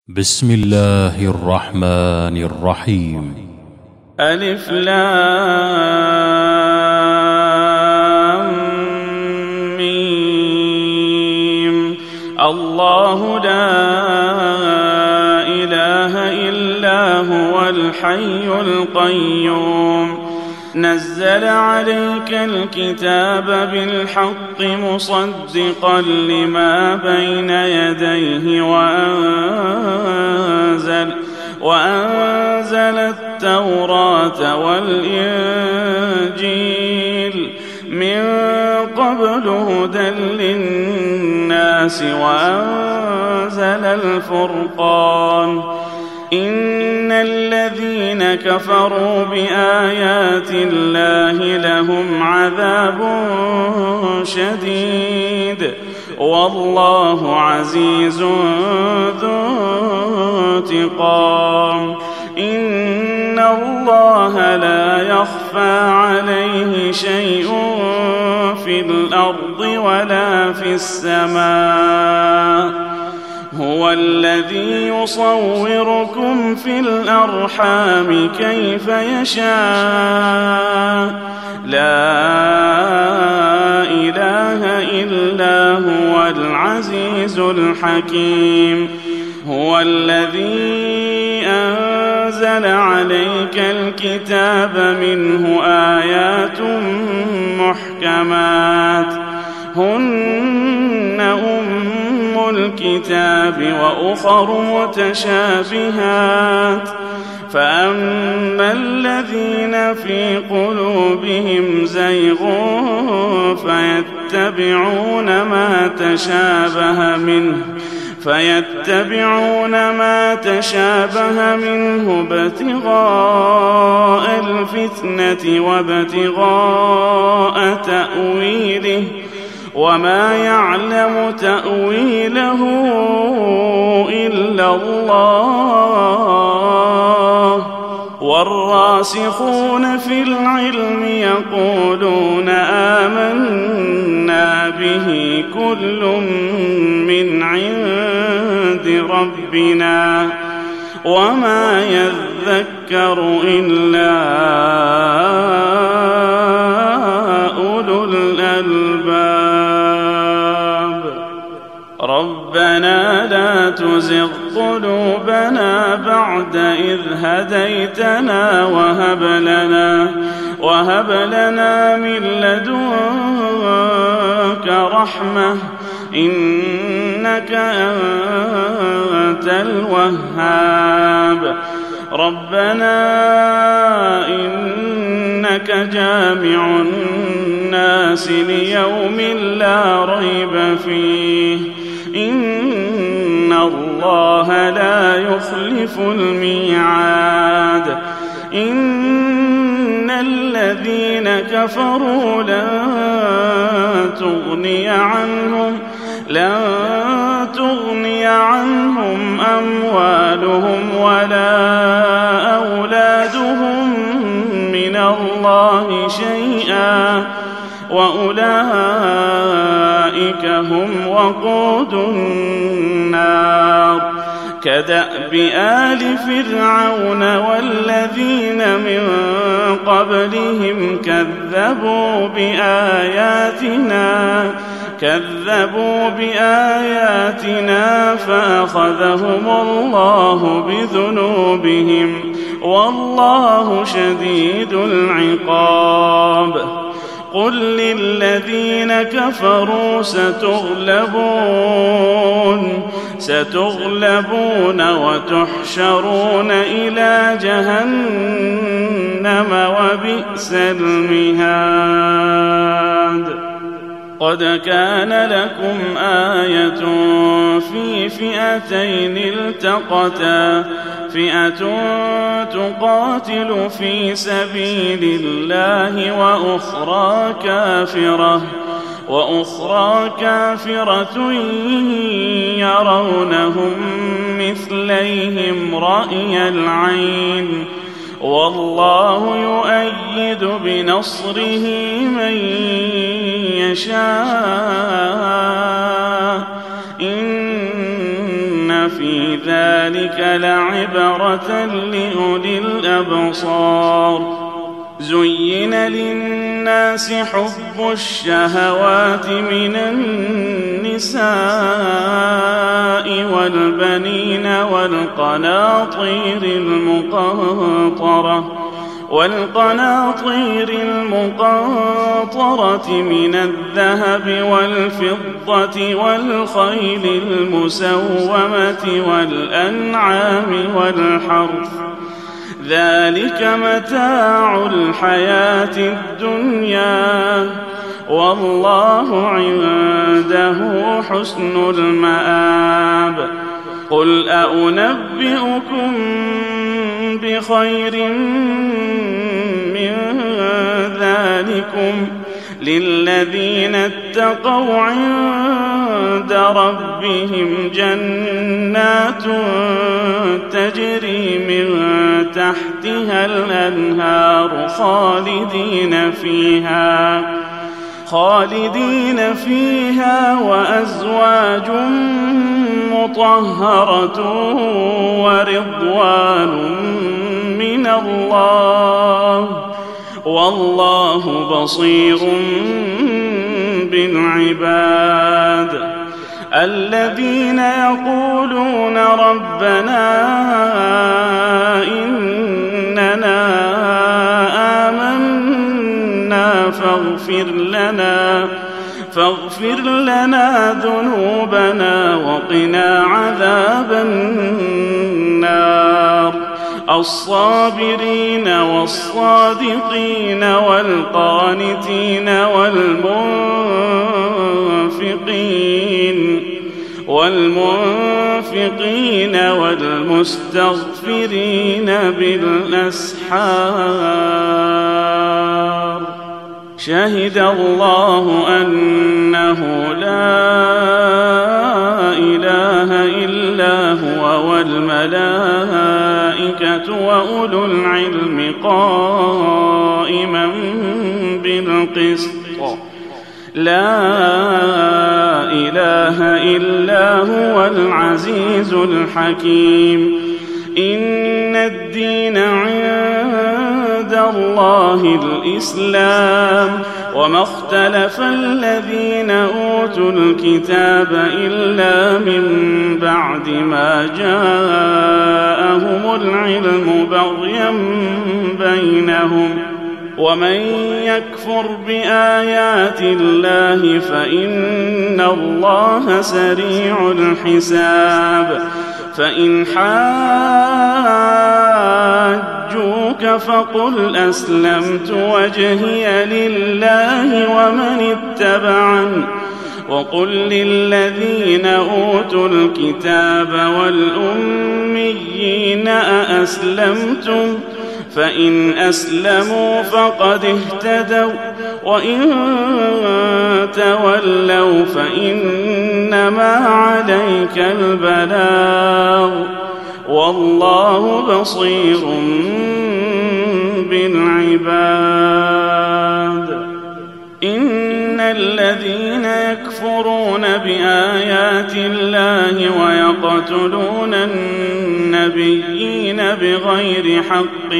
بسم الله الرحمن الرحيم. ألف لام ميم. الله لا إله إلا هو الحي القيوم نزل عليك الكتاب بالحق مصدقا لما بين يديه وأنزل التوراة والإنجيل من قبل هدى للناس وأنزل الفرقان إن الذين كفروا بآيات الله لهم عذاب شديد والله عزيز ذو انتقام إن الله لا يخفى عليه شيء في الأرض ولا في السماء هو الذي يصوركم في الأرحام كيف يشاء لا إله إلا هو العزيز الحكيم هو الذي أنزل عليك الكتاب منه آيات محكمات هن الكتاب وأخر متشابهات فأما الذين في قلوبهم زيغ فيتبعون ما تشابه منه ابتغاء الفتنة وابتغاء تأويله وما يعلم تأويله إلا الله والراسخون في العلم يقولون آمنا به كل من عند ربنا وما يذكر إلا أولو الألباب ربنا لا تزغ قلوبنا بعد إذ هديتنا وهب لنا من لدنك رحمة إنك أنت الوهاب ربنا إنك جامع الناس ليوم لا ريب فيه إن الله لا يخلف الميعاد إن الذين كفروا لن تغني عنهم أموالهم ولا أولادهم من الله شيئا وأولئك هم وقود النار كدأب آل فرعون والذين من قبلهم كذبوا بآياتنا فأخذهم الله بذنوبهم والله شديد العقاب قل للذين كفروا ستغلبون وتحشرون إلى جهنم وبئس المهاد قد كان لكم آية في فئتين التقتا فئة تقاتل في سبيل الله وأخرى كافرة يرونهم مثليهم رأي العين والله يؤيد بنصره من يشاء إن في ذلك لعبرة لأولي الأبصار. زين للناس حب الشهوات من النساء والبنين والقناطير المقنطرة من الذهب والفضة والخيل المسومة والأنعام والحرث، ذلك متاع الحياة الدنيا، والله عنده حسن المآب. قل أنبئكم بخير من ذلكم للذين اتقوا عند ربهم جنات تجري من تحتها الأنهار خالدين فيها وأزواج مطهرة ورضوان من الله، والله بصير بالعباد. الذين يقولون ربنا إننا آمنا فاغفر لنا ذنوبنا وقنا عذاب النار. الصابرين والصادقين والقانتين والمنفقين والمستغفرين بالأسحار. شهد الله أنه لا إله إلا هو والملائكة وأولو العلم قائما بالقسط، لا إله إلا هو العزيز الحكيم. إن الدين عند الله الإسلام، وما اختلف الذين أوتوا الكتاب إلا من بعد ما جاءهم العلم بغيا بينهم. ومن يكفر بآيات الله فإن الله سريع الحساب. فإن حاجوك فقل أسلمت وجهي لله ومن اتبعني، وقل للذين أوتوا الكتاب والأميين أأسلمتم؟ فإن أسلموا فقد اهتدوا، وإن تولوا فإنما عليك البلاغ، والله بصير بالعباد. إن الذين يكفرون بآيات الله ويقتلون النبيين بغير حق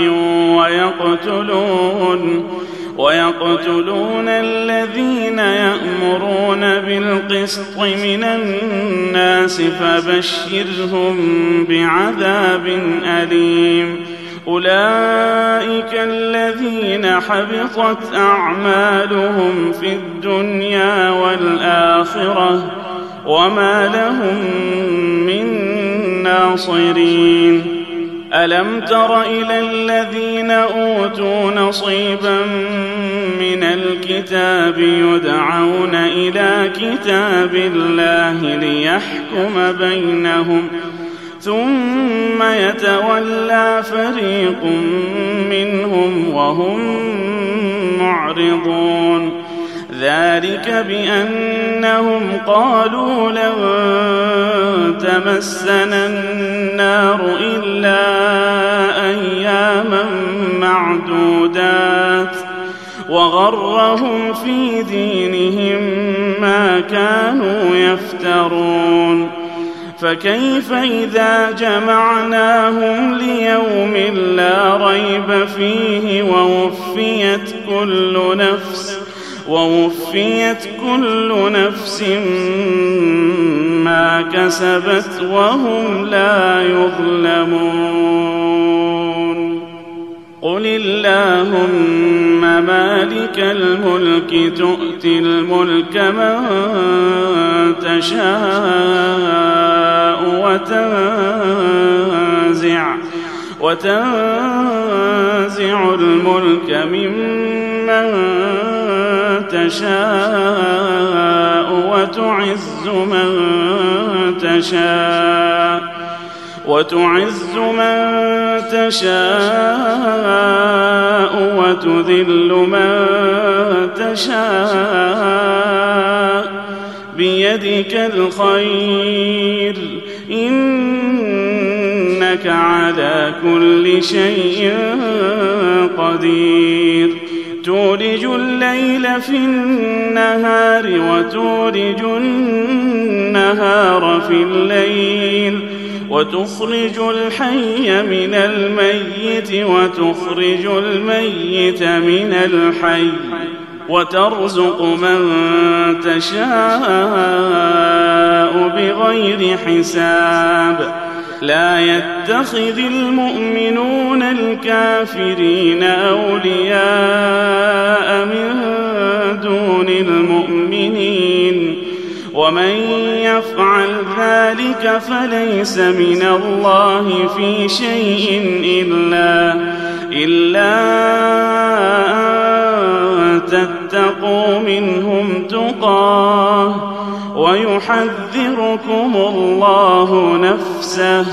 ويقتلون الذين يأمرون بالقسط من الناس فبشرهم بعذاب أليم. أولئك الذين حبطت أعمالهم في الدنيا والآخرة وما لهم من ناصرين. ألم تر إلى الذين أوتوا نصيبا من الكتاب يدعون إلى كتاب الله ليحكم بينهم ثم يتولى فريق منهم وهم معرضون. ذلك بأنهم قالوا لن تمسنا النار إلا أياما معدودات وغرهم في دينهم ما كانوا يفترون. فكيف إذا جمعناهم ليوم لا ريب فيه ووفيت كل نفس ما كسبت وهم لا يظلمون. قل اللهم مالك الملك تؤتي الملك من تشاء وتنزع الملك ممن تشاء وتعز من تشاء وتذل من تشاء بيدك الخير إنك على كل شيء قدير. تولج الليل في النهار وتولج النهار في الليل وتخرج الحي من الميت وتخرج الميت من الحي وترزق من تشاء بغير حساب. لا يتخذ المؤمنون الكافرين أولياء من دون المؤمنين ومن يفعل ذلك فليس من الله في شيء إلا أن تتقوا منهم تقاه ويحذركم الله نفسه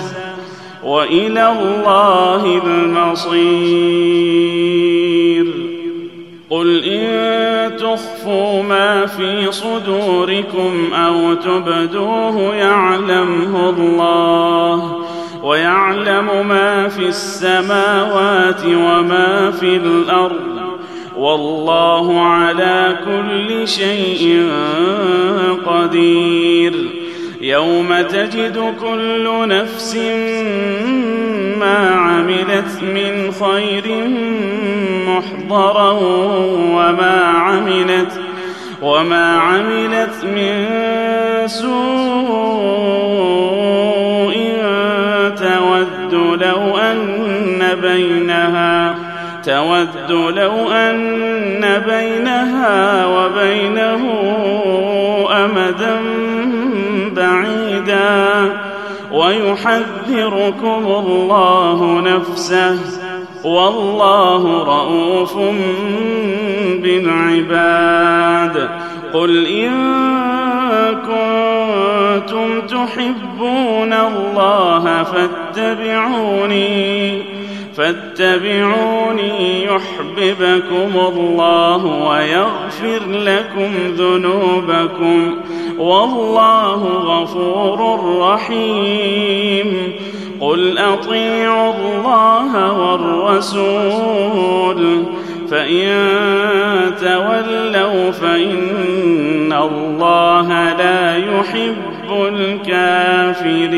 وإلى الله المصير. قل إن تخفوا ما في صدوركم أو تبدوه يعلمه الله ويعلم ما في السماوات وما في الأرض والله على كل شيء قدير. يوم تجد كل نفس ما عملت من خير محضرا وما عملت من سوء تود لو أن بينها وبينه أمدا بعيدا ويحذركم الله نفسه والله رؤوف بالعباد. قل إن كنتم تحبون الله فاتبعوني يحببكم الله ويغفر لكم ذنوبكم والله غفور رحيم. قل أطيعوا الله والرسول فإن تولوا فإن الله لا يحب الكافرين.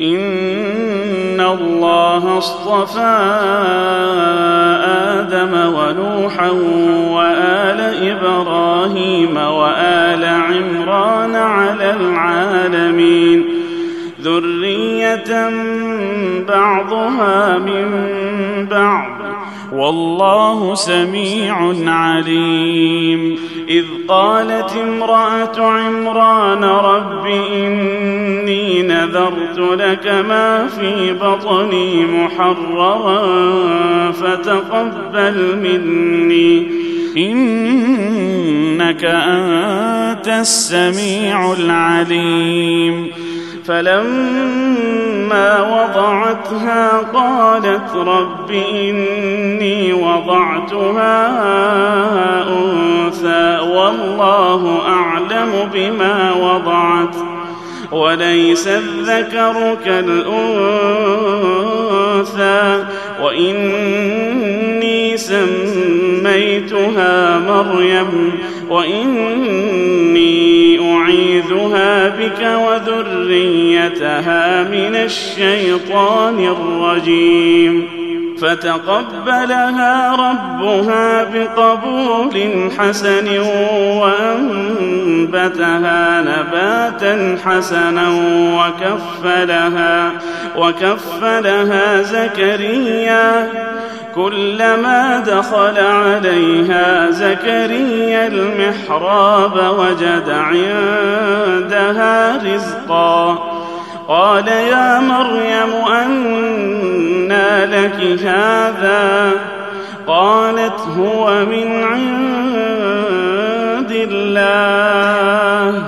إن الله اصطفى آدم ونوحا وآل إبراهيم وآل عمران على العالمين ذرية بعضها من بعض والله سميع عليم. إذ قالت امرأة عمران رب إني نذرت لك ما في بطني محررا فتقبل مني إنك أنت السميع العليم. فلما وضعتها قالت رب إني وضعتها أنثى والله أعلم بما وضعت وليس الذكر كالأنثى وإني سميتها مريم وإني نعيذها بك وذريتها من الشيطان الرجيم فتقبلها ربها بقبول حسن وأنبتها نباتا حسنا وكفلها زكريا كلما دخل عليها زكريا المحراب وجد عندها رزقا قال يا مريم أنى لك هذا قالت هو من عند الله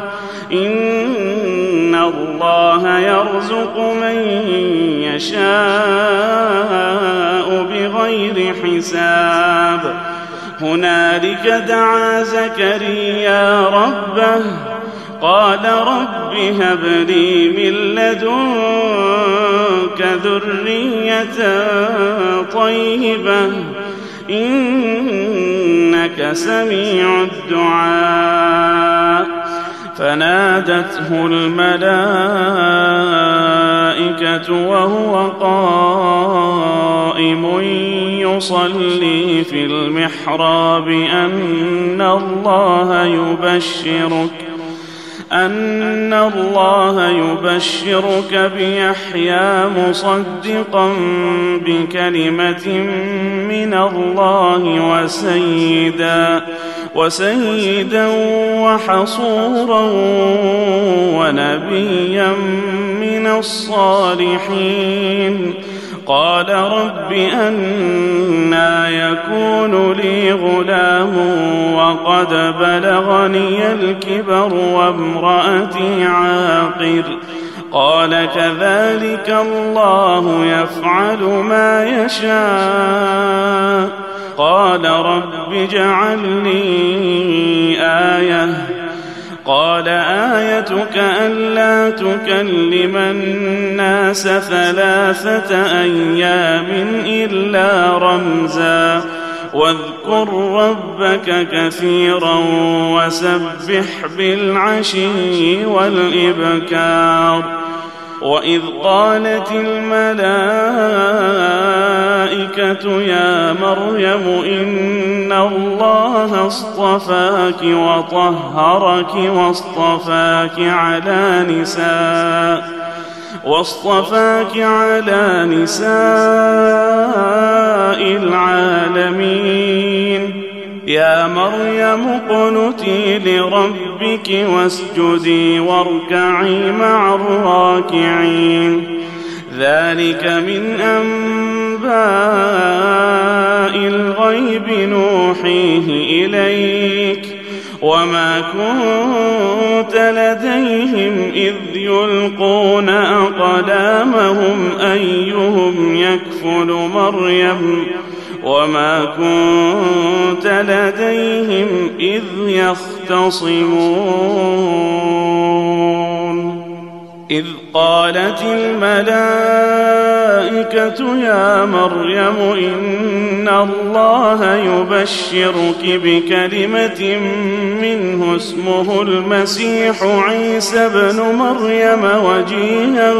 إن الله يرزق من يشاء بغير حساب هنالك دعا زكريا ربه قال رب هب لي من لدنك ذرية طيبة إنك سميع الدعاء فنادته الملائكة وهو قائم يصلي في المحراب أن الله يبشرك بيحيى مصدقا بكلمة من الله وسيدا وحصورا ونبيا من الصالحين قال رب أنى يكون لي غلام وقد بلغني الكبر وامرأتي عاقر قال كذلك الله يفعل ما يشاء قال رب اجعل لي آية قال آيتك ألا تكلم الناس 3 أيام إلا رمزا واذكر ربك كثيرا وسبح بالعشي والإبكار وإذ قالت الملائكة يا مريم إن الله اصطفاك وطهرك واصطفاك على نساء العالمين يا مريم اقنتي لربك واسجدي واركعي مع الراكعين ذلك من أنباء الغيب نوحيه إليك وما كنت لديهم إذ يلقون أقلامهم أيهم يكفل مريم وما كنت لديهم إذ يختصمون إذ قالت الملائكة يا مريم إن الله يبشرك بكلمة منه اسمه المسيح عيسى ابن مريم وجيها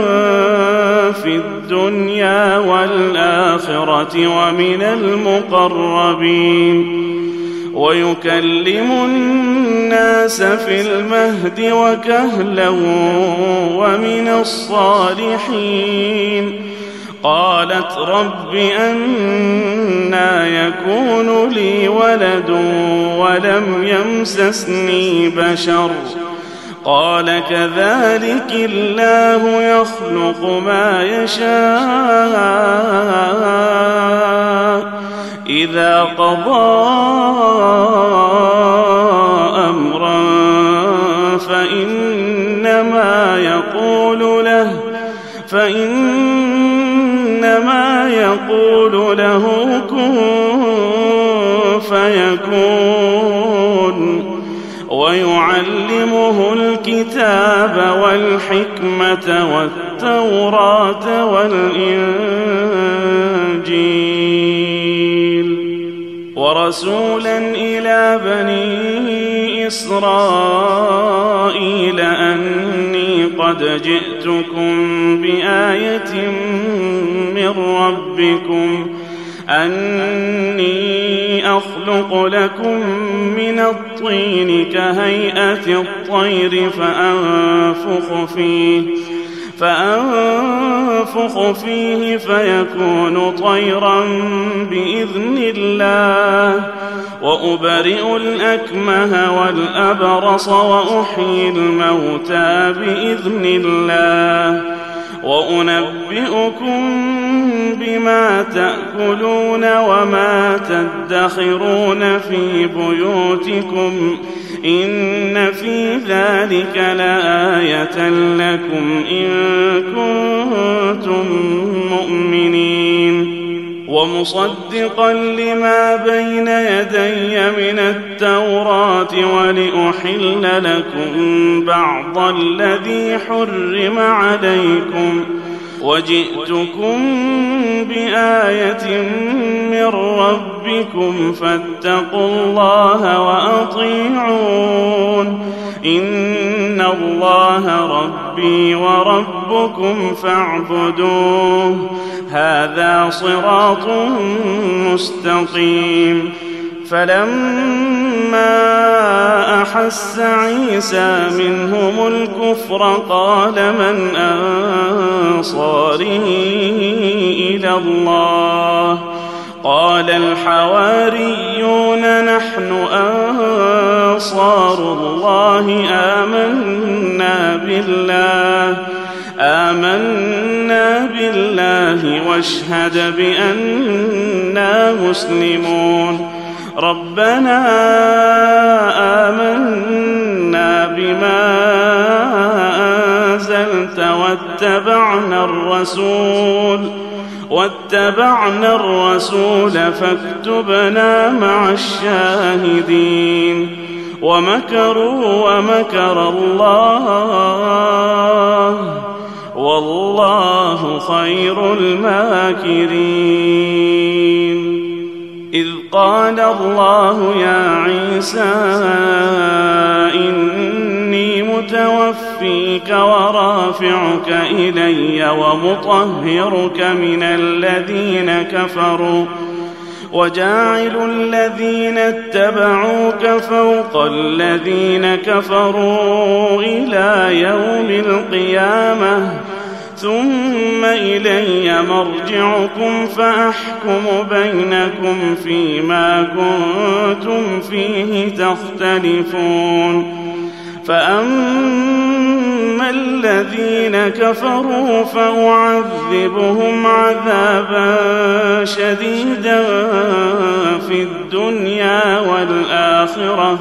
في الدنيا والآخرة ومن المقربين ويكلم الناس في المهد وكهلا ومن الصالحين قالت رب أنى يكون لي ولد ولم يمسسني بشر قال كذلك الله يخلق ما يشاء إذا قضى أمرا فإنما يقول له كن فيكون ويعلمه الكتاب والحكمة والتوراة والإنجيل ورسولا إلى بني إسرائيل إسرائيل أني قد جئتكم بآية من ربكم أني أخلق لكم من الطين كهيئة الطير فأنفخ فيه فيكون طيرا بإذن الله وأبرئ الأكمه والأبرص وأحيي الموتى بإذن الله وأنبئكم بما تأكلون وما تدخرون في بيوتكم إن في ذلك لآية لكم إن كنتم مؤمنين ومصدقا لما بين يدي من التوراة ولأحل لكم بعض الذي حرم عليكم وجئتكم بآية من ربكم فاتقوا الله وأطيعون إن الله ربي وربكم فاعبدوه هذا صراط مستقيم فلما أحس عيسى منهم الكفر قال من أنصاري إلى الله قال الحواريون نحن أنصار الله آمنا بالله واشهد بأننا مسلمون ربنا آمنا بما أنزلت واتبعنا الرسول فاكتبنا مع الشاهدين ومكروا ومكر الله والله خير الماكرين إذ قال الله يا عيسى إني متوفيك ورافعك إلي ومطهرك من الذين كفروا وجاعل الذين اتبعوك فوق الذين كفروا إلى يوم القيامة ثم إلي مرجعكم فأحكم بينكم فيما كنتم فيه تختلفون فأما الذين كفروا فأعذبهم عذابا شديدا في الدنيا والآخرة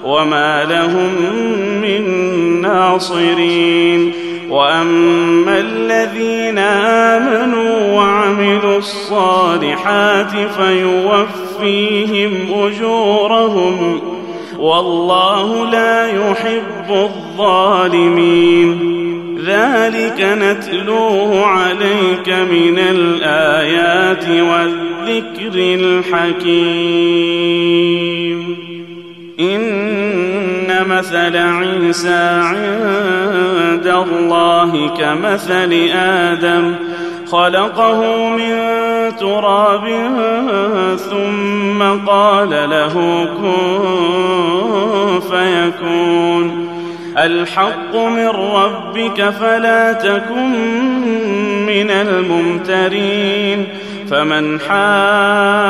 وما لهم من ناصرين وأما الذين آمنوا وعملوا الصالحات فيوفيهم أجورهم والله لا يحب الظالمين ذلك نتلوه عليك من الآيات والذكر الحكيم إن مثل عيسى عند الله كمثل آدم خلقه من تراب ثم قال له كن فيكون الحق من ربك فلا تكن من الممترين فمن حاجك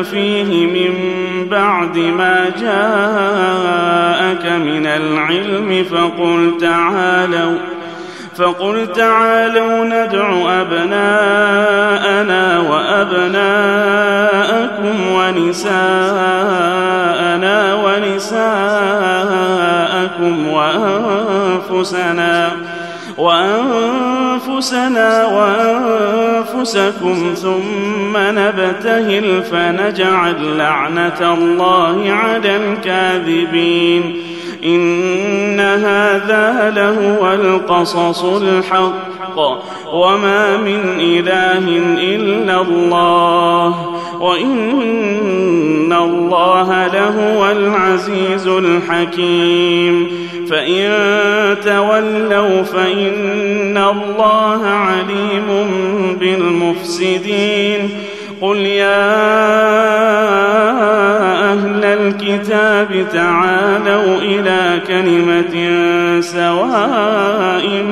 فيه من بعد ما جاءك من العلم فقل تعالوا ندع أبناءنا وأبناءكم ونساءنا ونساءكم وأنفسنا وأنفسكم ثم نبتهل فنجعل لعنة الله على الكاذبين إن هذا لهو القصص الحق وما من إله إلا الله وإن الله لهو العزيز الحكيم فإن تولوا فإن الله عليم بالمفسدين قل يا أهل الكتاب تعالوا إلى كلمة سواء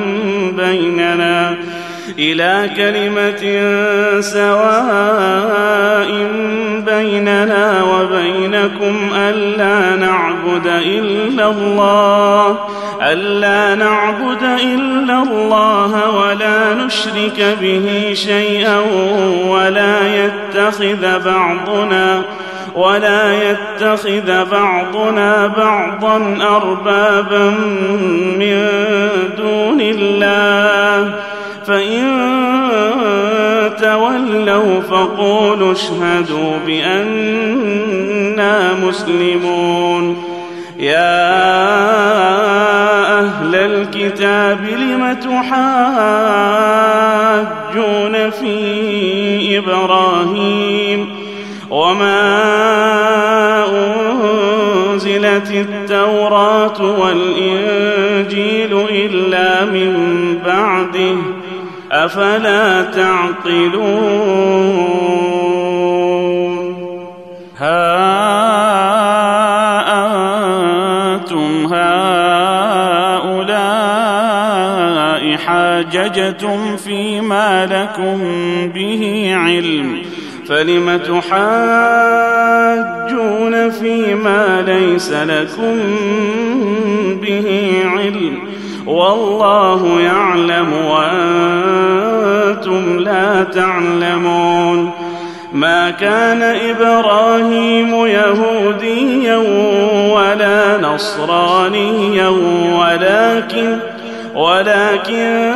بيننا وبينكم ألا نعبد إلا الله ولا نشرك به شيئا ولا يتخذ بعضنا بعضا أربابا من دون الله فإن تولوا فقولوا اشهدوا بأننا مسلمون يا أهل الكتاب لم تحاجون في إبراهيم وما أنزلت التوراة والإنجيل إلا من بعده أفلا تعقلون ها أنتم هؤلاء حاججتم فيما لكم به علم فلم تحاجون فيما ليس لكم به علم والله يعلم وأنتم لا تعلمون ما كان إبراهيم يهوديا ولا نصرانيا ولكن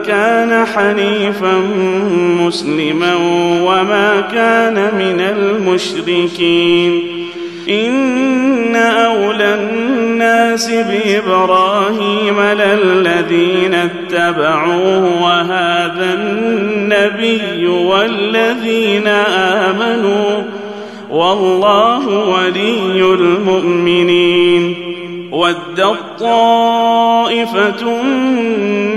كان حنيفا مسلما وما كان من المشركين إن أولى الناس بإبراهيم للذين اتبعوه وهذا النبي والذين آمنوا والله ولي المؤمنين ودت طائفة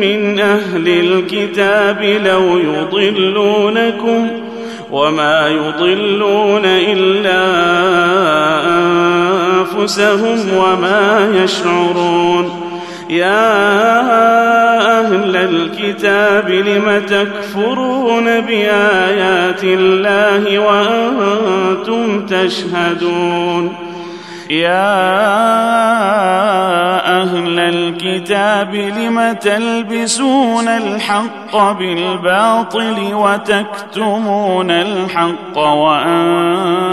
من أهل الكتاب لو يضلونكم وما يضلون إلا أنفسهم وما يشعرون يا أهل الكتاب لم تكفرون بآيات الله وأنتم تشهدون يا أهل الكتاب لم تلبسون الحق بالباطل وتكتمون الحق وأنتم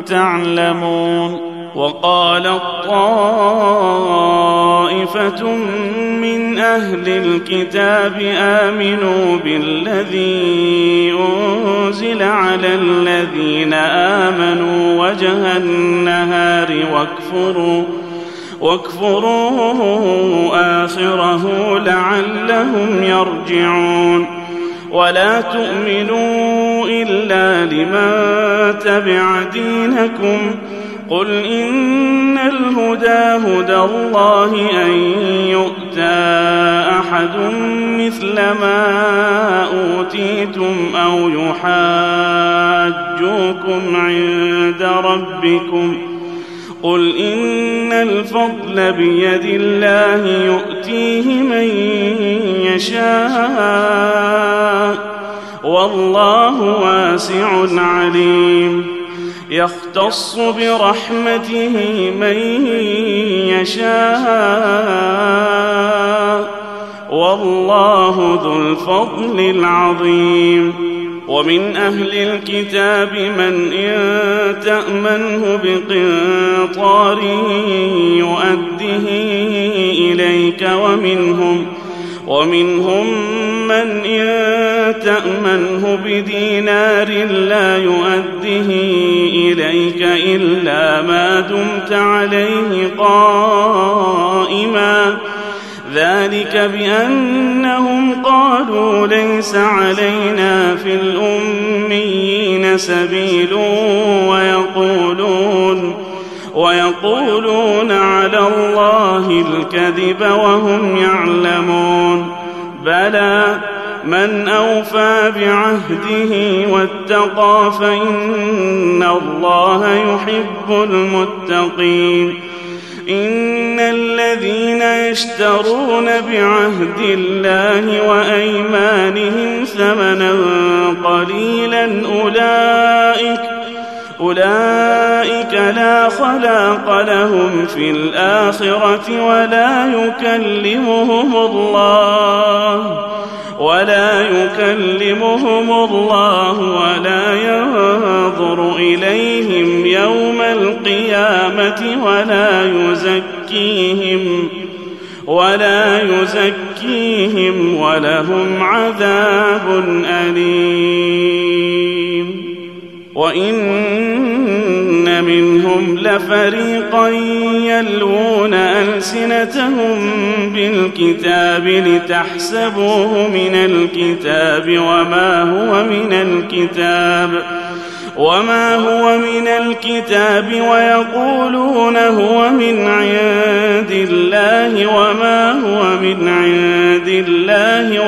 تعلمون وقالت طائفة من أهل الكتاب آمنوا بالذي أنزل على الذين آمنوا وجه النهار واكفروا آخره لعلهم يرجعون ولا تؤمنوا إلا لمن تبع دينكم قل إن الهدى هدى الله أن يؤتى أحد مثل ما أوتيتم أو يحاجوكم عند ربكم قل إن الفضل بيد الله يؤتيه من يشاء والله واسع عليم يختص برحمته من يشاء والله ذو الفضل العظيم ومن أهل الكتاب من إن تأمنه بقنطار يؤده إليك ومنهم من إن تأمنه بدينار لا يؤده إليك إلا ما دمت عليه قائما ذلك بأنهم قالوا ليس علينا في الأمي سبيل ويقولون على الله الكذب وهم يعلمون. بلى من أوفى بعهده واتقى فإن الله يحب المتقين. إن الذين يشترون بعهد الله وأيمانهم ثمنا قليلا أولئك لا خلاق لهم في الآخرة ولا يكلمهم الله ولا ينظر إليهم يوم القيامة ولا يزكيهم ولهم عذاب أليم. وإن منهم لفريقا يلوون ألسنتهم بالكتاب لتحسبوه من الكتاب وما هو من الكتاب ويقولون هو من عند الله وما هو من عند الله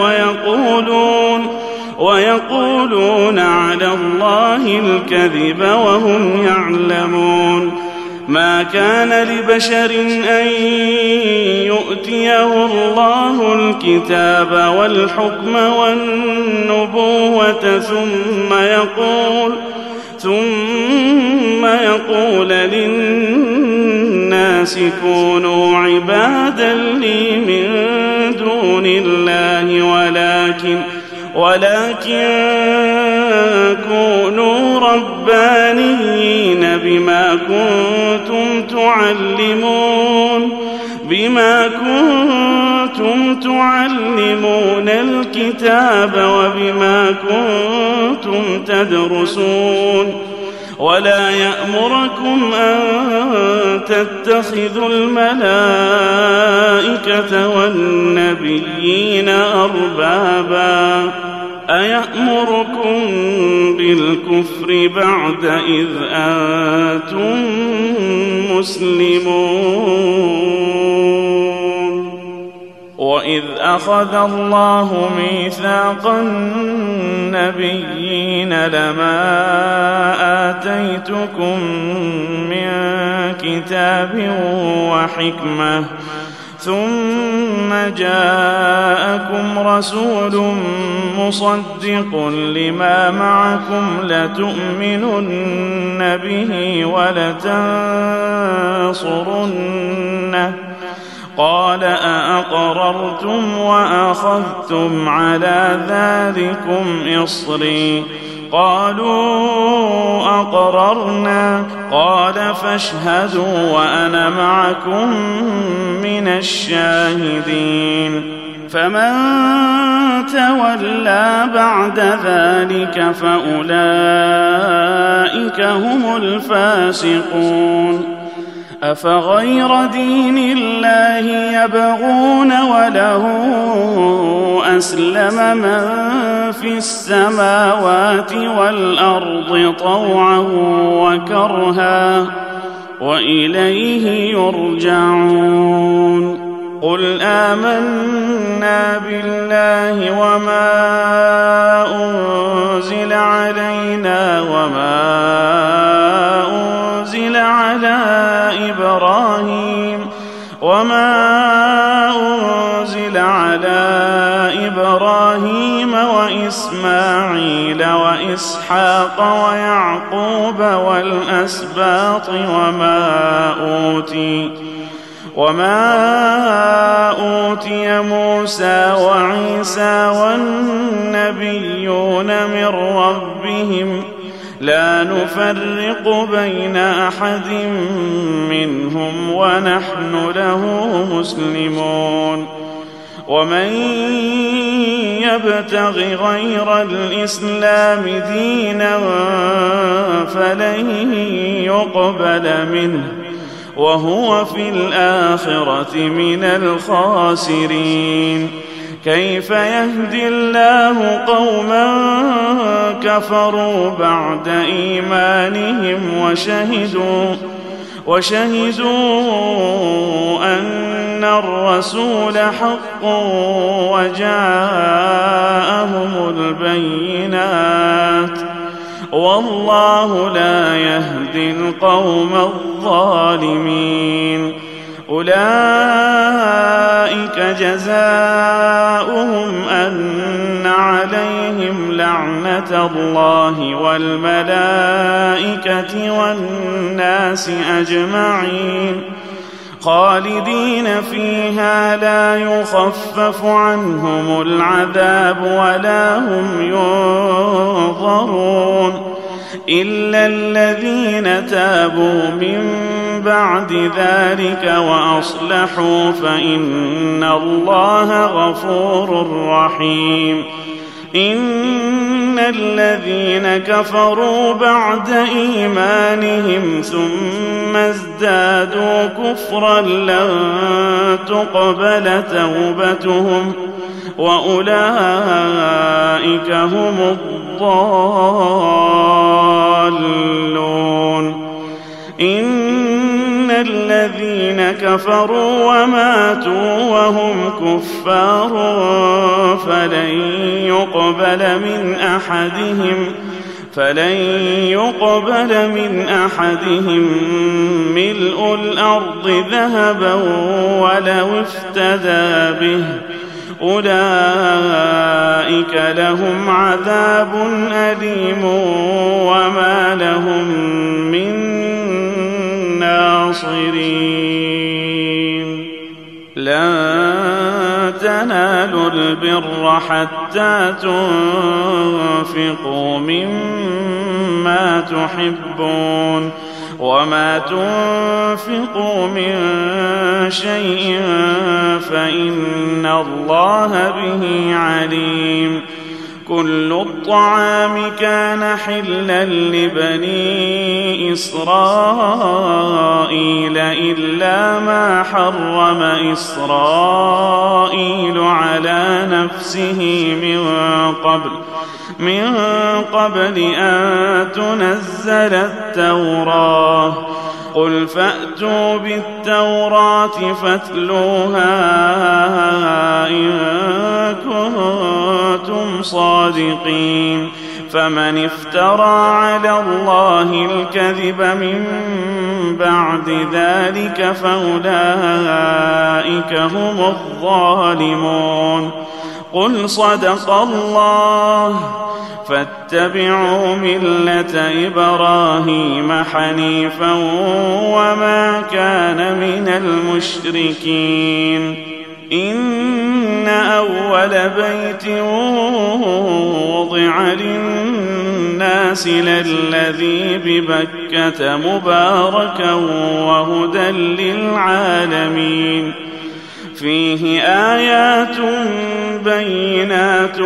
ويقولون على الله الكذب وهم يعلمون. ما كان لبشر أن يؤتيه الله الكتاب والحكم والنبوة ثم يقول للناس كونوا عبادا لي من دون الله ولكن كونوا ربانيين بما كنتم تعلمون الكتاب وبما كنتم تدرسون. ولا يأمركم أن تتخذوا الملائكة والنبيين أربابا أيأمركم بالكفر بعد إذ أنتم مسلمون. وإذ أخذ الله ميثاق النبيين لما آتيتكم من كتاب وحكمة ثم جاءكم رسول مصدق لما معكم لتؤمنن به ولتنصرنه قال أأقررتم وأخذتم على ذلكم إصري قالوا أقررنا قال فاشهدوا وأنا معكم من الشاهدين. فمن تولى بعد ذلك فأولئك هم الفاسقون. أفغير دين الله يبغون وله أسلم من في السماوات والأرض طوعا وكرها وإليه يرجعون. قل آمنا بالله وما أنزل علينا وما أنزل على إبراهيم وإسماعيل وإسحاق ويعقوب والأسباط وما أوتي موسى وعيسى والنبيون من ربهم لا نفرق بين أحد منهم ونحن له مسلمون. ومن يبتغ غير الإسلام دينا فلن يقبل منه وهو في الآخرة من الخاسرين. كيف يهدي الله قوما كفروا بعد إيمانهم وشهدوا أن الرسول حق وجاءهم البينات والله لا يهدي القوم الظالمين. أولئك جزاؤهم أن عليهم لعنة الله والملائكة والناس أجمعين خالدين فيها لا يخفف عنهم العذاب ولا هم ينظرون إلا الذين تابوا من بعد ذلك وأصلحوا فإن الله غفور رحيم. إن الذين كفروا بعد إيمانهم ثم ازدادوا كفرا لن تقبل توبتهم وأولئك هم الضالون. إن الذين كفروا وماتوا وهم كفار فلن يقبل من أحدهم ملء الأرض ذهبا ولو افتدى به أولئك لهم عذاب أليم وما لهم من ناصرين. لن تنالوا البر حتى تنفقوا مما تحبون وما تنفقوا من شيء فإن الله به عليم. كل الطعام كان حلا لبني إسرائيل إلا ما حرم إسرائيل على نفسه من قبل أن تنزل التوراة. قل فأتوا بالتوراة فاتلوها إن كنتم صادقين. فمن افترى على الله الكذب من بعد ذلك فأولئك هم الظالمون. قل صدق الله فاتبعوا ملة إبراهيم حنيفا وما كان من المشركين. إن أول بيت وضع للناس للذي ببكة مباركا وهدى للعالمين فيه آيات بينات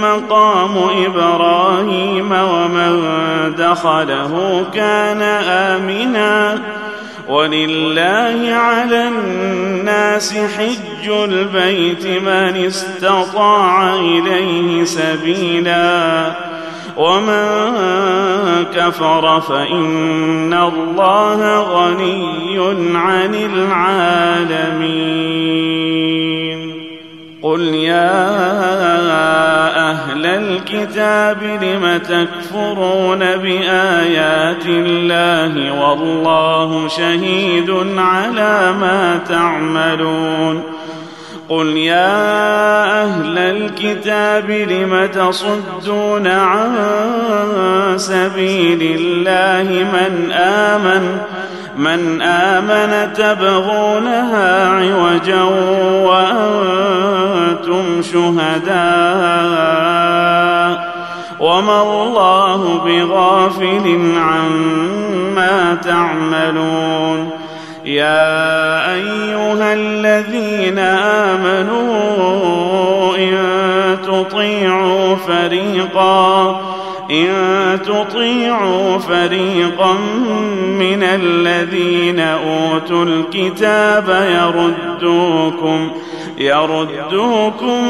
مقام إبراهيم ومن دخله كان آمنا ولله على الناس حج البيت من استطاع إليه سبيلا ومن كفر فإن الله غني عن العالمين. قل يا أهل الكتاب لم تكفرون بآيات الله والله شهيد على ما تعملون. قل يا أهل الكتاب لم تصدون عن سبيل الله من آمن تبغونها عوجا وأنتم شهداء وما الله بغافل عما تعملون. يا أيها الذين آمنوا إن تطيعوا فريقا إن تطيعوا فريقا من الذين أوتوا الكتاب يردوكم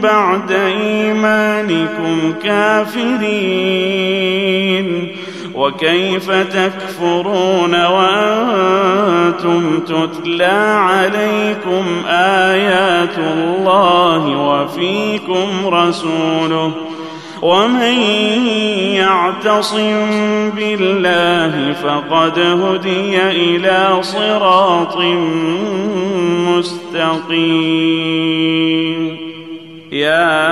بعد إيمانكم كافرين. وكيف تكفرون وأنتم تتلى عليكم آيات الله وفيكم رسوله ومن يعتصم بالله فقد هدي إلى صراط مستقيم. يا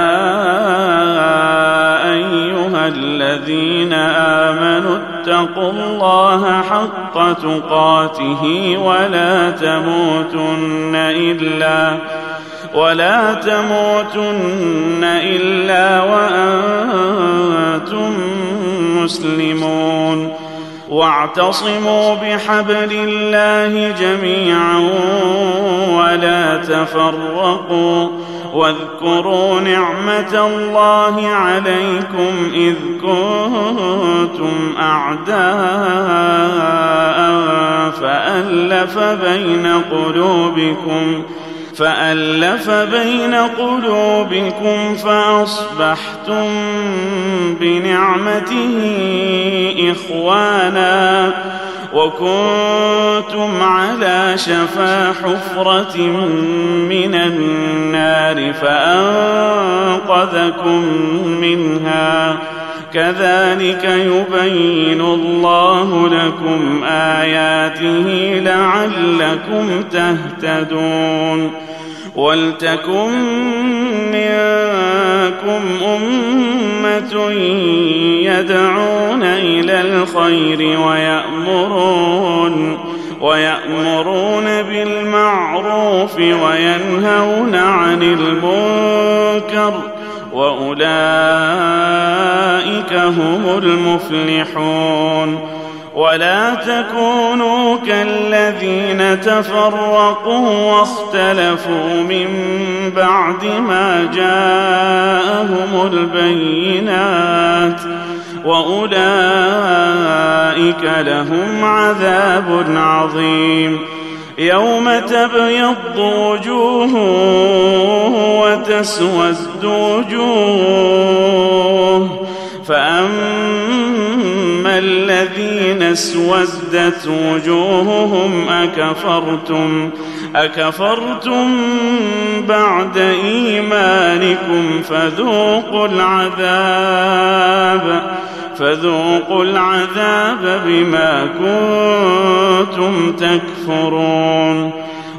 أيها الذين آمنوا اتقوا الله حق تقاته ولا تموتن إلا وأنتم مسلمون. واعتصموا بحبل الله جميعا ولا تفرقوا. واذكروا نعمة الله عليكم إذ كنتم أعداء فألف بين قلوبكم فأصبحتم بنعمته إخوانا وكنتم على شفا حفرة من النار فأنقذكم منها. كذلك يبين الله لكم آياته لعلكم تهتدون. ولتكن منكم أمة يدعون إلى الخير ويأمرون بالمعروف وينهون عن المنكر وأولئك هم المفلحون. ولا تكونوا كالذين تفرقوا واختلفوا من بعد ما جاءهم البينات وأولئك لهم عذاب عظيم. يوم تبيض وجوه وتسود وجوه فأما الذين اسودت وجوههم أكفرتم بعد إيمانكم فذوقوا العذاب بما كنتم تكفرون.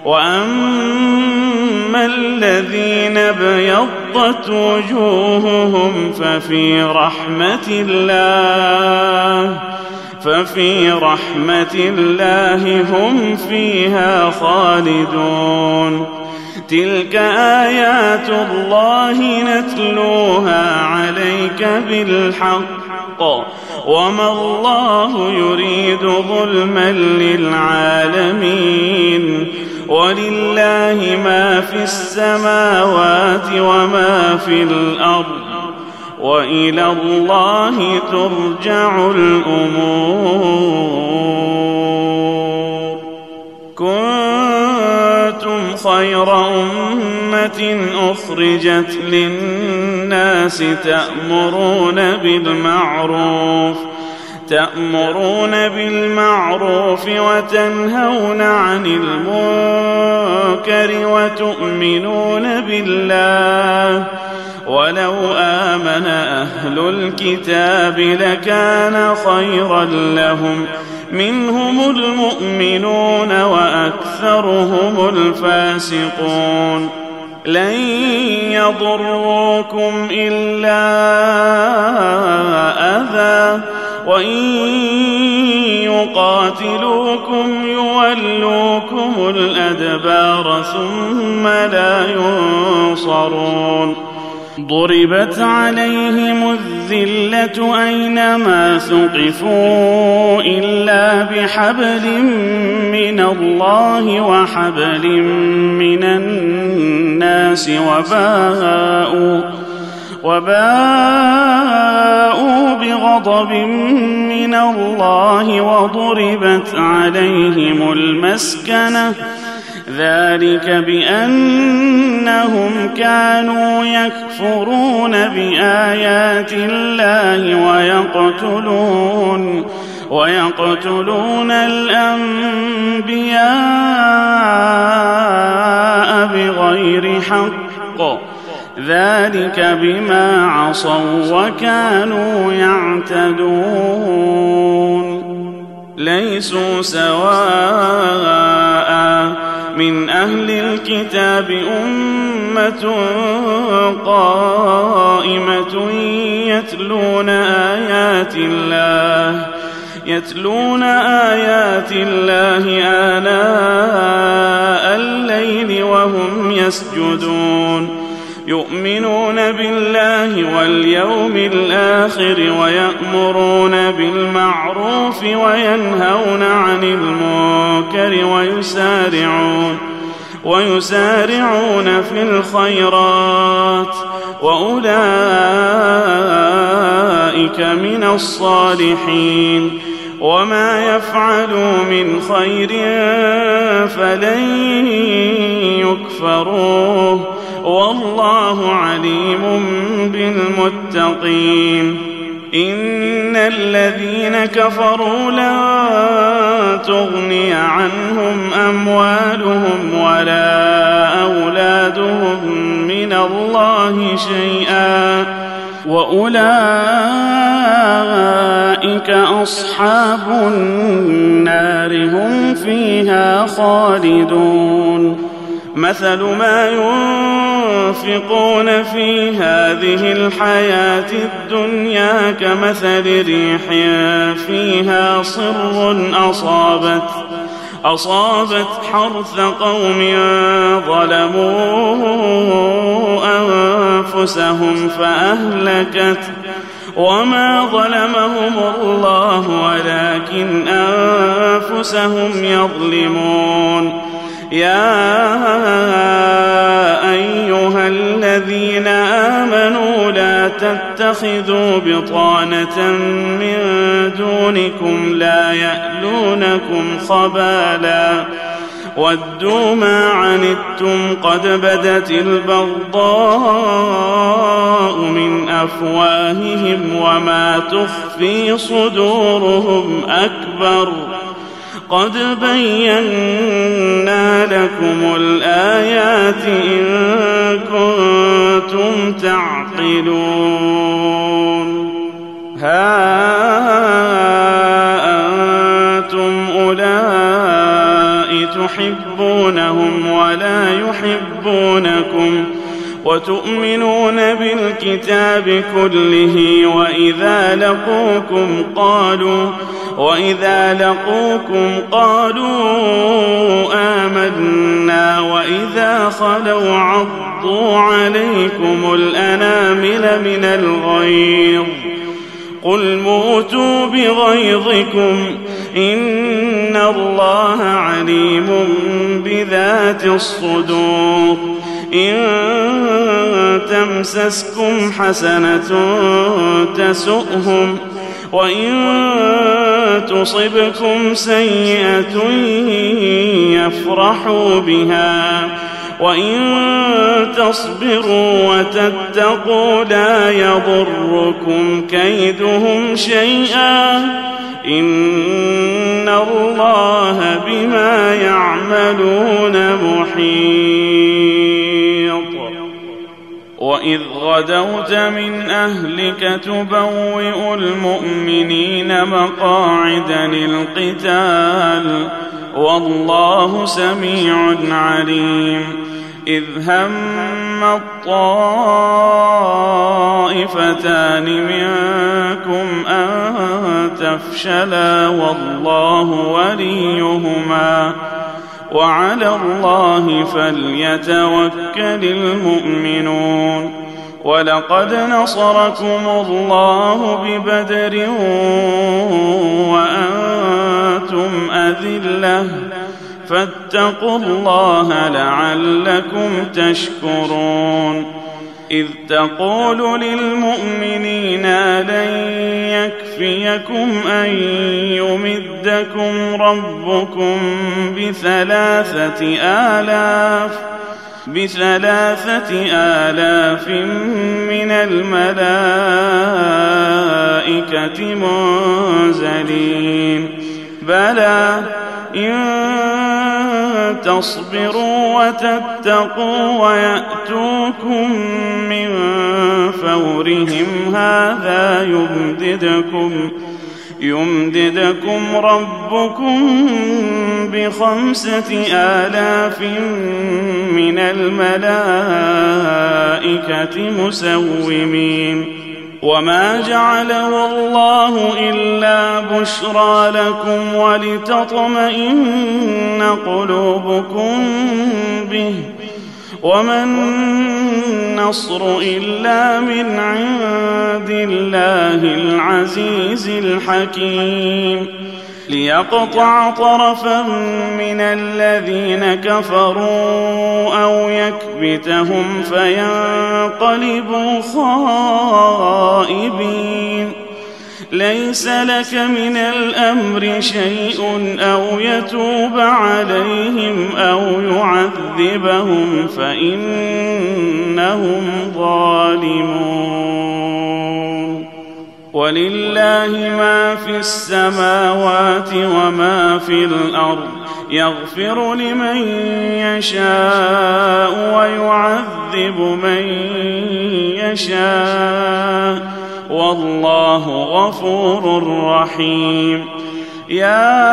وأما الذين ابيضت وجوههم ففي رحمة الله هم فيها خالدون. تلك آيات الله نتلوها عليك بالحق وما الله يريد ظلما للعالمين. ولله ما في السماوات وما في الأرض وإلى الله ترجع الأمور. كنتم خير أمة أخرجت للناس تأمرون بالمعروف وتنهون عن المنكر وتؤمنون بالله. ولو آمن أهل الكتاب لكان خيرا لهم منهم المؤمنون وأكثرهم الفاسقون. لن يضروكم إلا أذى وإن يقاتلوكم يولوكم الأدبار ثم لا ينصرون. ضربت عليهم الذلة أينما ثقفوا إلا بحبل من الله وحبل من الناس وباءوا بغضب من الله وضربت عليهم المسكنة ذلك بأنهم كانوا يكفرون بآيات الله ويقتلون الأنبياء بغير حق ذلك بما عصوا وكانوا يعتدون ليسوا سواء من أهل الكتاب أمة قائمة يتلون آيات الله آناء الليل وهم يسجدون يؤمنون بالله واليوم الآخر ويأمرون بالمعروف وينهون عن المنكر ويسارعون في الخيرات وأولئك من الصالحين وما يفعلوا من خير فلن يكفروه والله عليم بالمتقين إن الذين كفروا لن تغني عنهم أموالهم ولا أولادهم من الله شيئا وأولئك أصحاب النار هم فيها خالدون مثل ما ينفقون في هذه الحياة الدنيا كمثل ريح فيها صر أصابت حرث قوم ظلموا أنفسهم فأهلكت وما ظلمهم الله ولكن أنفسهم يظلمون يا أيها الذين آمنوا لا تتخذوا بطانة من دونكم لا يألونكم خبالا ودوا ما عنتم قد بدت البغضاء من أفواههم وما تخفي صدورهم أكبر قد بينا لكم الآيات إن كنتم تعقلون ها أنتم أولئك تحبونهم ولا يحبونكم وتؤمنون بالكتاب كله وإذا لقوكم قالوا آمنا وإذا خلوا عضوا عليكم الأنامل من الغيظ قل موتوا بغيظكم إن الله عليم بذات الصدور إن تمسسكم حسنة تسؤهم وإن تصبكم سيئة يفرحوا بها وإن تصبروا وتتقوا لا يضركم كيدهم شيئا إن الله بما يعملون محيط وإذ غدوت من أهلك تبوئ المؤمنين مقاعد للقتال والله سميع عليم إذ هم الطائفتان منكم أن تفشلا والله وليهما وعلى الله فليتوكل المؤمنون ولقد نصركم الله ببدر وأنتم أذلة فاتقوا الله لعلكم تشكرون إذ تقول للمؤمنين لن يكفيكم أن يمدكم ربكم ب3,000 من الملائكة منزلين بلى إن تصبروا وتتقوا ويأتوكم من فورهم هذا يمددكم ربكم ب5,000 من الملائكة مسومين وما جعله الله إلا بشرى لكم ولتطمئن قلوبكم به وما النصر إلا من عند الله العزيز الحكيم ليقطع طرفا من الذين كفروا أو يكبتهم فينقلبوا خائبين ليس لك من الأمر شيء أو يتوب عليهم أو يعذبهم فإنهم ظالمون ولله ما في السماوات وما في الأرض يغفر لمن يشاء ويعذب من يشاء والله غفور رحيم يا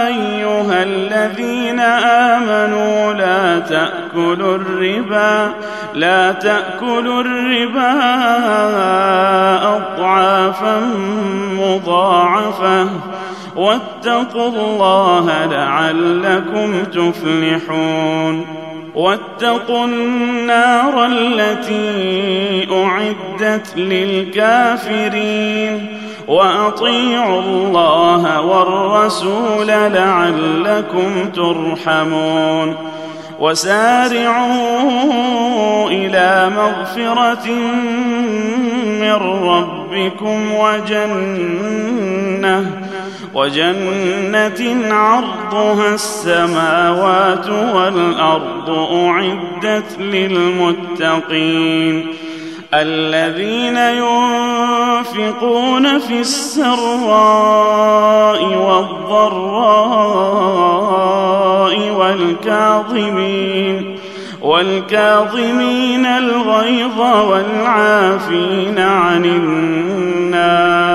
أيها الذين آمنوا لا تأكلوا الربا أضعافا مضاعفة واتقوا الله لعلكم تفلحون واتقوا النار التي أعدت للكافرين وأطيعوا الله والرسول لعلكم ترحمون وسارعوا إلى مغفرة من ربكم وجنة عرضها السماوات والأرض أعدت للمتقين الذين ينفقون في السراء والضراء والكاظمين الغيظ والعافين عن الناس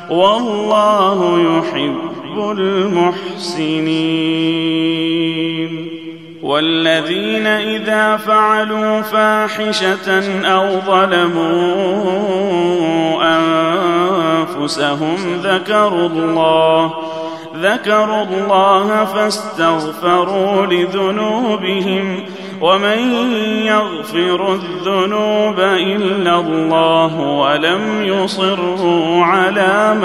والله يحب المحسنين والذين إذا فعلوا فاحشة أو ظلموا أنفسهم ذكروا الله فاستغفروا لذنوبهم ومن يغفر الذنوب إلا الله ولم يصروا على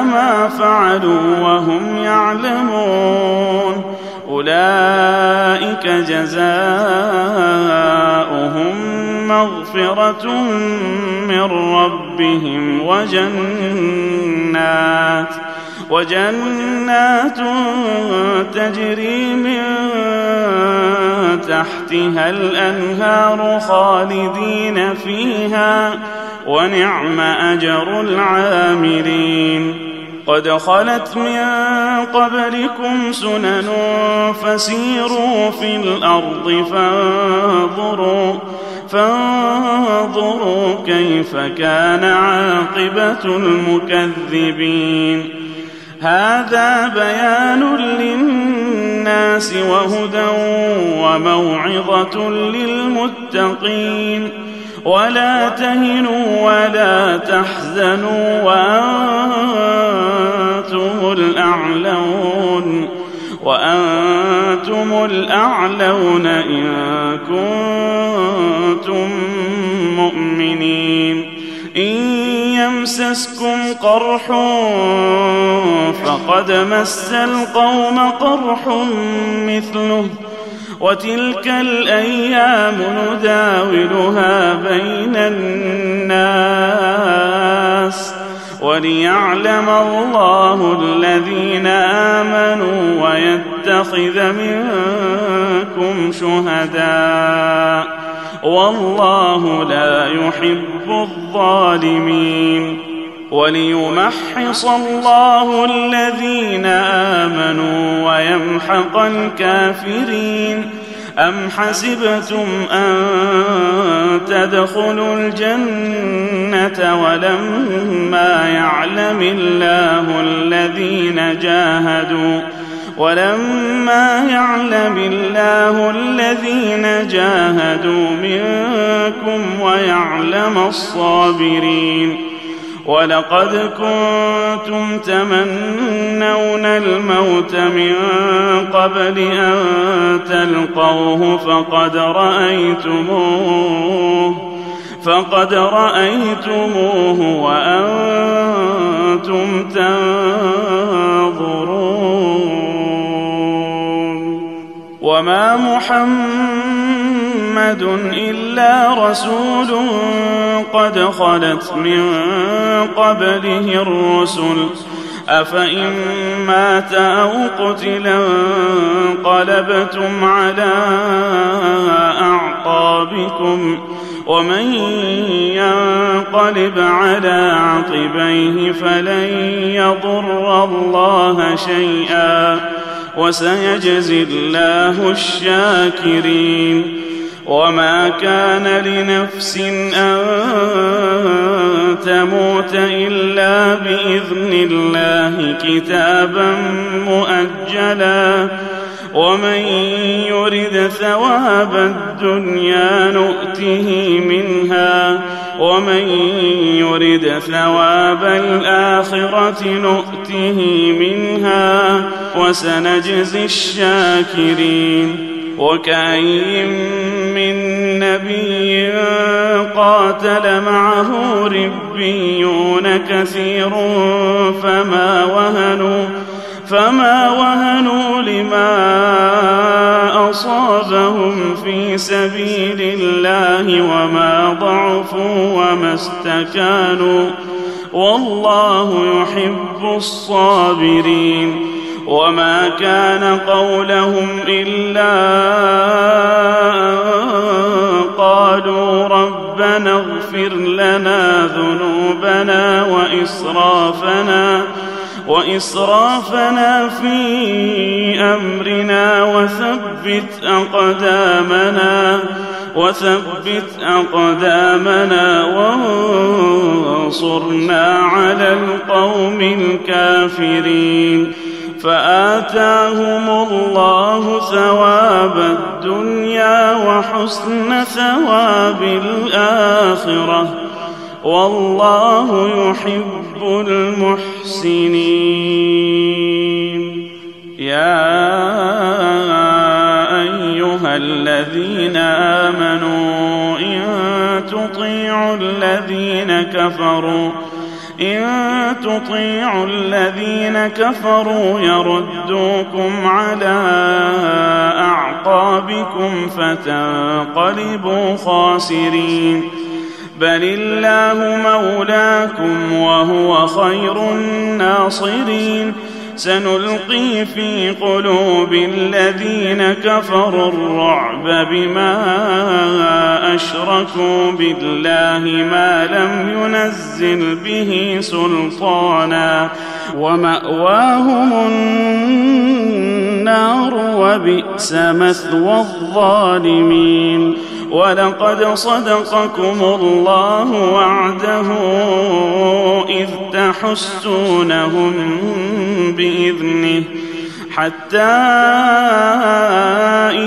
ما فعلوا وهم يعلمون أولئك جزاؤهم مغفرة من ربهم وجنات تجري من تحتها الأنهار خالدين فيها ونعم أجر العاملين قد خلت من قبلكم سنن فسيروا في الأرض فانظروا كيف كان عاقبة المكذبين هذا بيان للناس وهدى وموعظة للمتقين ولا تهنوا ولا تحزنوا وأنتم الأعلون إن كنتم مؤمنين إن يمسسكم قرح فقد مس القوم قرح مثله وتلك الأيام نداولها بين الناس وليعلم الله الذين آمنوا ويتخذ منكم شهداء والله لا يحب الظالمين وليمحص الله الذين آمنوا ويمحق الكافرين أم حسبتم أن تدخلوا الجنة ولما يعلم الله الذين جاهدوا منكم ويعلم الصابرين ولقد كنتم تمنون الموت من قبل أن تلقوه فقد رأيتموه وأنتم تنظرون وما محمد إلا رسول قد خلت من قبله الرسل أفإن مات أو قتلا انقلبتم على أعقابكم ومن ينقلب على عقبيه فلن يضر الله شيئا وسيجزي الله الشاكرين وما كان لنفس أن تموت إلا بإذن الله كتابا مؤجلا ومن يرد ثواب الدنيا نؤته منها ومن يرد ثواب الآخرة نؤته منها وسنجزي الشاكرين وكأين من نبي قاتل معه ربيون كثير فما وهنوا لما أصابهم في سبيل الله وما ضعفوا وما استكانوا والله يحب الصابرين وما كان قولهم إلا أن قالوا ربنا اغفر لنا ذنوبنا وإسرافنا في أمرنا وثبت أقدامنا وانصرنا على القوم الكافرين فآتاهم الله ثواب الدنيا وحسن ثواب الآخرة والله يحب المحسنين يا أيها الذين آمنوا إن تطيعوا الذين كفروا يردوكم على أعقابكم فتنقلبوا خاسرين بل الله مولاكم وهو خير الناصرين سنلقي في قلوب الذين كفروا الرعب بما أشركوا بالله ما لم ينزل به سلطانا ومأواهم النار وبئس مثوى الظالمين ولقد صدقكم الله وعده إذ تحسونهم بإذنه حتى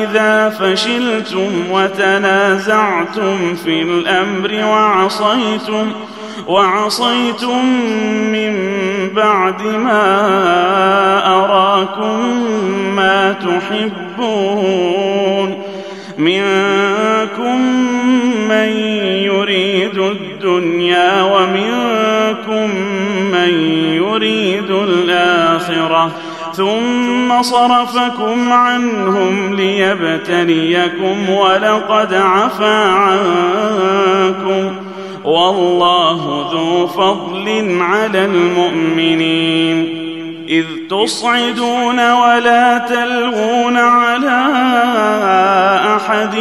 إذا فشلتم وتنازعتم في الأمر وعصيتم من بعد ما أراكم ما تحبون منكم من يريد الدنيا ومنكم من يريد الآخرة ثم صرفكم عنهم ليبتليكم ولقد عفا عنكم والله ذو فضل على المؤمنين إذ تصعدون ولا تلغون على أحد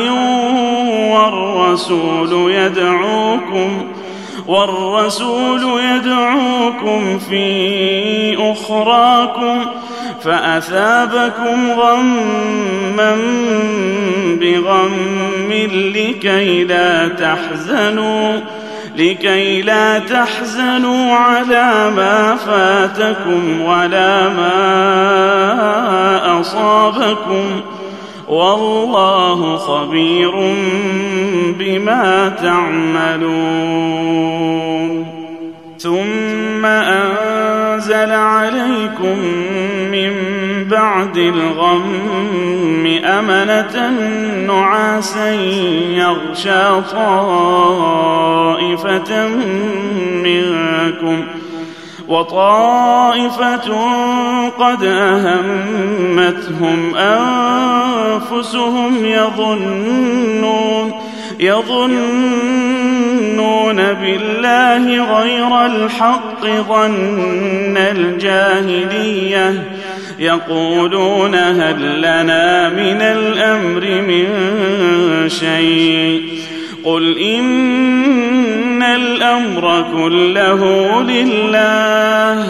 والرسول يدعوكم في أخراكم فأثابكم غما بغم لكي لا تحزنوا على ما فاتكم ولا ما أصابكم والله خبير بما تعملون ثم أنزل عليكم من بعد الغم أمنة نعاسا يغشى طائفة منكم وطائفة قد أهمتهم أنفسهم يظنون بالله غير الحق ظن الجاهلية يقولون هل لنا من الأمر من شيء قل إن الأمر كله لله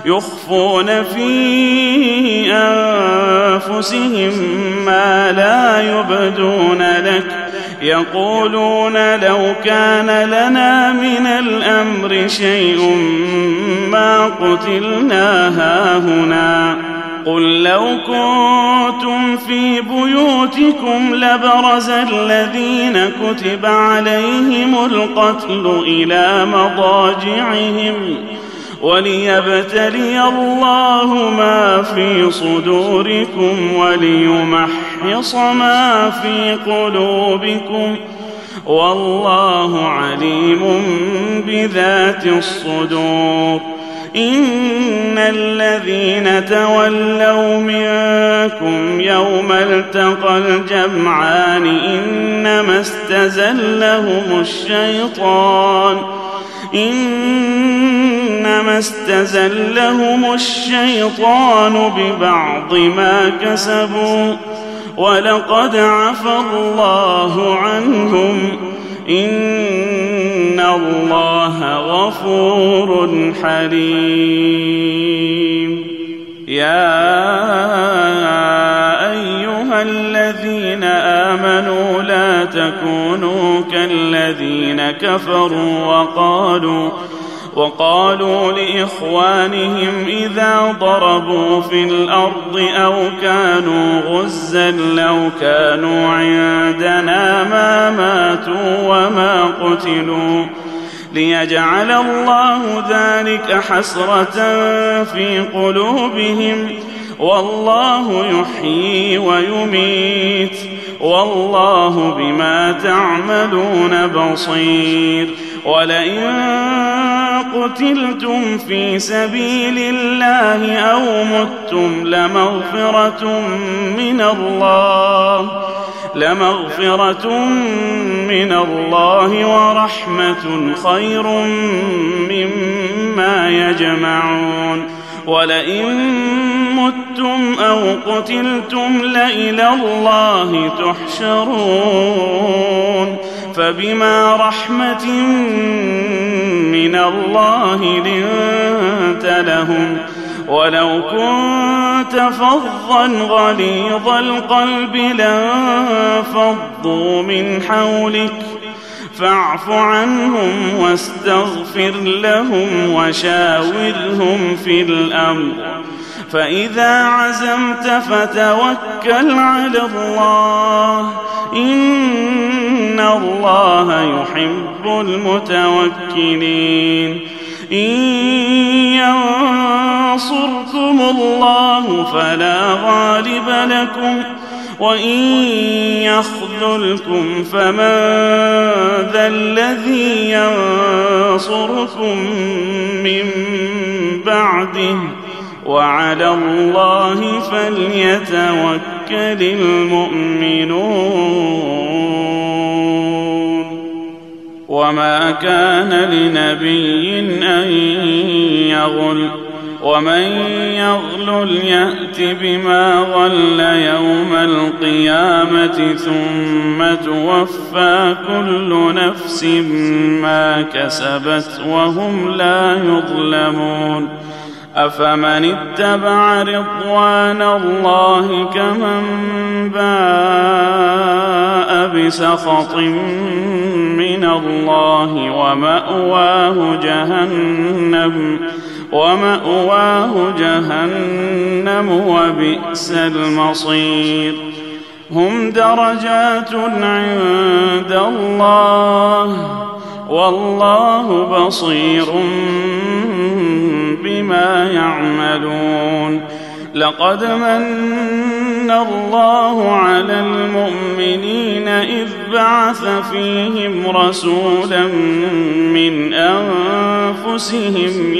يخفون في أنفسهم ما لا يبدون لك يقولون لو كان لنا من الأمر شيء ما قتلنا هاهنا قل لو كنتم في بيوتكم لبرز الذين كتب عليهم القتل إلى مضاجعهم وليبتلي الله ما في صدوركم وليمحص ما في قلوبكم والله عليم بذات الصدور إن الذين تولوا منكم يوم التقى الجمعان إنما استزلهم الشيطان ببعض ما كسبوا ولقد عفا الله عنهم إن الله غفور حليم يا أيها الذين آمنوا لا تكونوا كالذين كفروا وقالوا لإخوانهم إذا ضربوا في الأرض أو كانوا غزا لو كانوا عندنا ما ماتوا وما قتلوا ليجعل الله ذلك حسرة في قلوبهم والله يحيي ويميت والله بما تعملون بصير ولئن قتلتم في سبيل الله أو متم لمغفرة من الله ورحمة خير مما يجمعون ولئن متم أو قتلتم لإلى الله تحشرون فبما رحمة من الله لنت لهم ولو كنت فظا غليظ القلب لانفضوا من حولك فاعف عنهم واستغفر لهم وشاورهم في الأمر فإذا عزمت فتوكل على الله إن الله يحب المتوكلين إن ينصركم الله فلا غالب لكم وإن يخذلكم فمن ذا الذي ينصركم من بعده وعلى الله فليتوكل المؤمنون. وما كان لنبي أن يغل ومن يغلل يأت بما غل يوم القيامة ثم توفى كل نفس ما كسبت وهم لا يظلمون. أفمن اتبع رضوان الله كمن باء بسخط من الله ومأواه جهنم وبئس المصير. هم درجات عند الله والله بصير بما يعملون. لقد من الله على المؤمنين إذ بعث فيهم رسولا من أنفسهم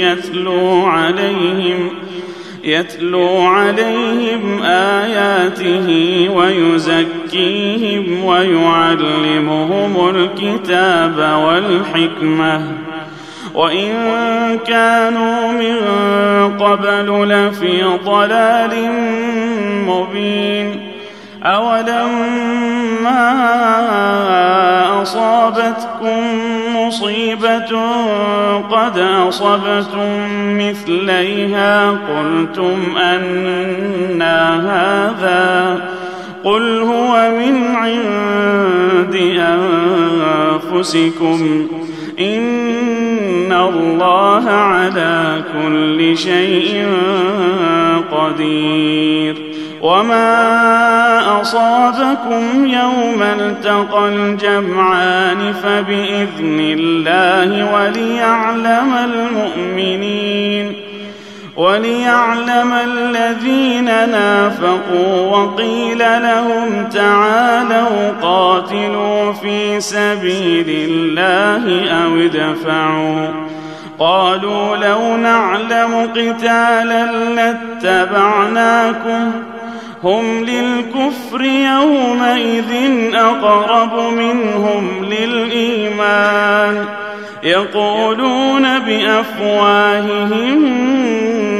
يتلو عليهم آياته ويزكيهم ويعلمهم الكتاب والحكمة وإن كانوا من قبل لفي ضلال مبين. أولما أصابتكم مصيبة قد أصبتم مثليها قلتم أنى هذا قل هو من عند أنفسكم إن الله على كل شيء قدير. وما أصابكم يوم التقى الجمعان فبإذن الله وليعلم الذين نافقوا وقيل لهم تعالوا قاتلوا في سبيل الله أو ادفعوا قالوا لو نعلم قتالا لاتبعناكم هم للكفر يومئذ أقرب منهم للإيمان يقولون بأفواههم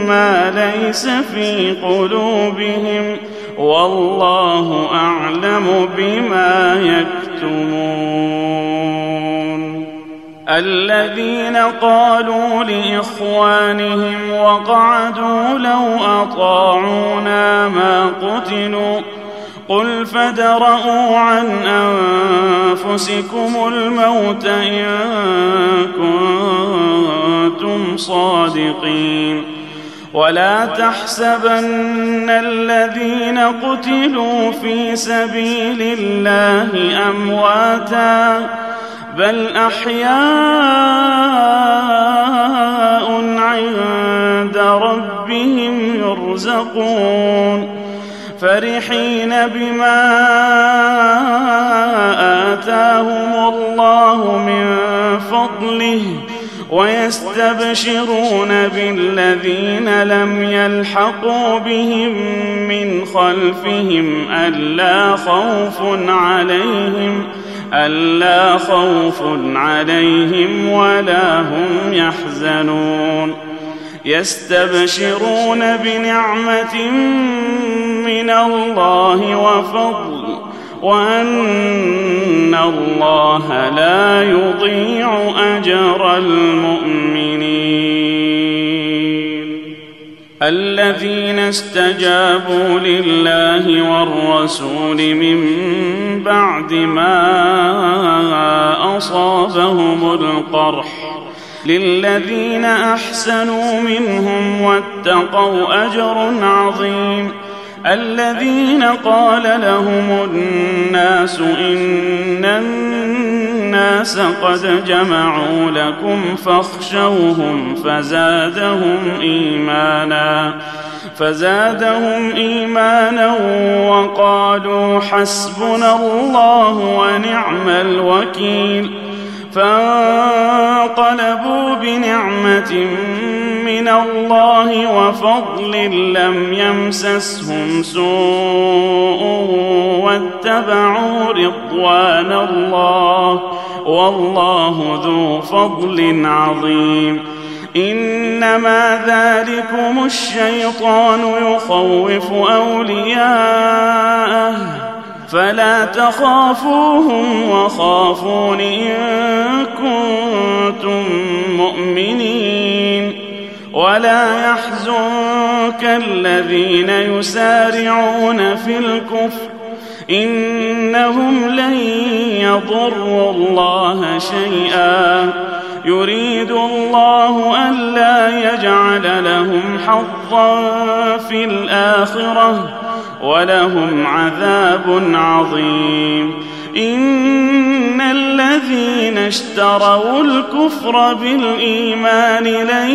ما ليس في قلوبهم والله أعلم بما يكتمون. الذين قالوا لإخوانهم وقعدوا لو أطاعونا ما قتلوا قل فادرءوا عن أنفسكم الموت إن كنتم صادقين. ولا تحسبن الذين قتلوا في سبيل الله أمواتا بل أحياء عند ربهم يرزقون فرحين بما آتاهم الله من فضله ويستبشرون بالذين لم يلحقوا بهم من خلفهم ألا خوف عليهم ولا هم يحزنون. يستبشرون بنعمة من الله وفضل وأن الله لا يضيع أجر المؤمنين. الذين استجابوا لله والرسول من بعد ما أصابهم القرح للذين أحسنوا منهم واتقوا أجر عظيم. الذين قال لهم الناس إن الناس قد جمعوا لكم فاخشوهم فزادهم إيمانا وقالوا حسبنا الله ونعم الوكيل. فانقلبوا بنعمة من الله وفضل لم يمسسهم سوء واتبعوا رضوان الله والله ذو فضل عظيم. إنما ذلكم الشيطان يخوف أولياءه فلا تخافوهم وخافون إن كنتم مؤمنين. ولا يحزنك الذين يسارعون في الكفر إنهم لن يضروا الله شيئا يريد الله ألا يجعل لهم حظا في الآخرة ولهم عذاب عظيم. إن الذين اشتروا الكفر بالإيمان لن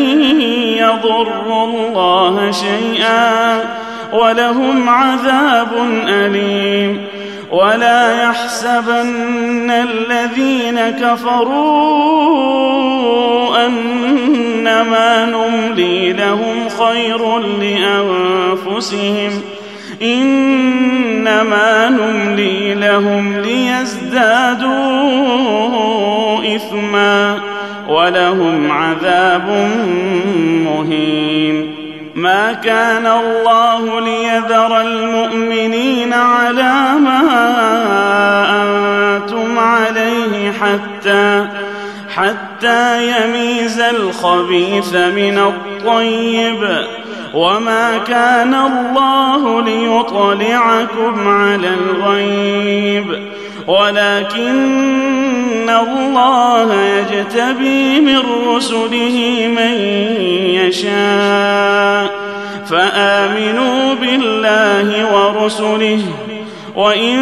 يضروا الله شيئا ولهم عذاب أليم. ولا يحسبن الذين كفروا أنما نملي لهم خير لأنفسهم إنما نملي لهم ليزدادوا إثما ولهم عذاب مهين. ما كان الله ليذر المؤمنين على ما أنتم عليه حتى يميز الخبيث من الطيب وما كان الله ليطلعكم على الغيب ولكن الله يجتبي من رسله من يشاء فآمنوا بالله ورسله وإن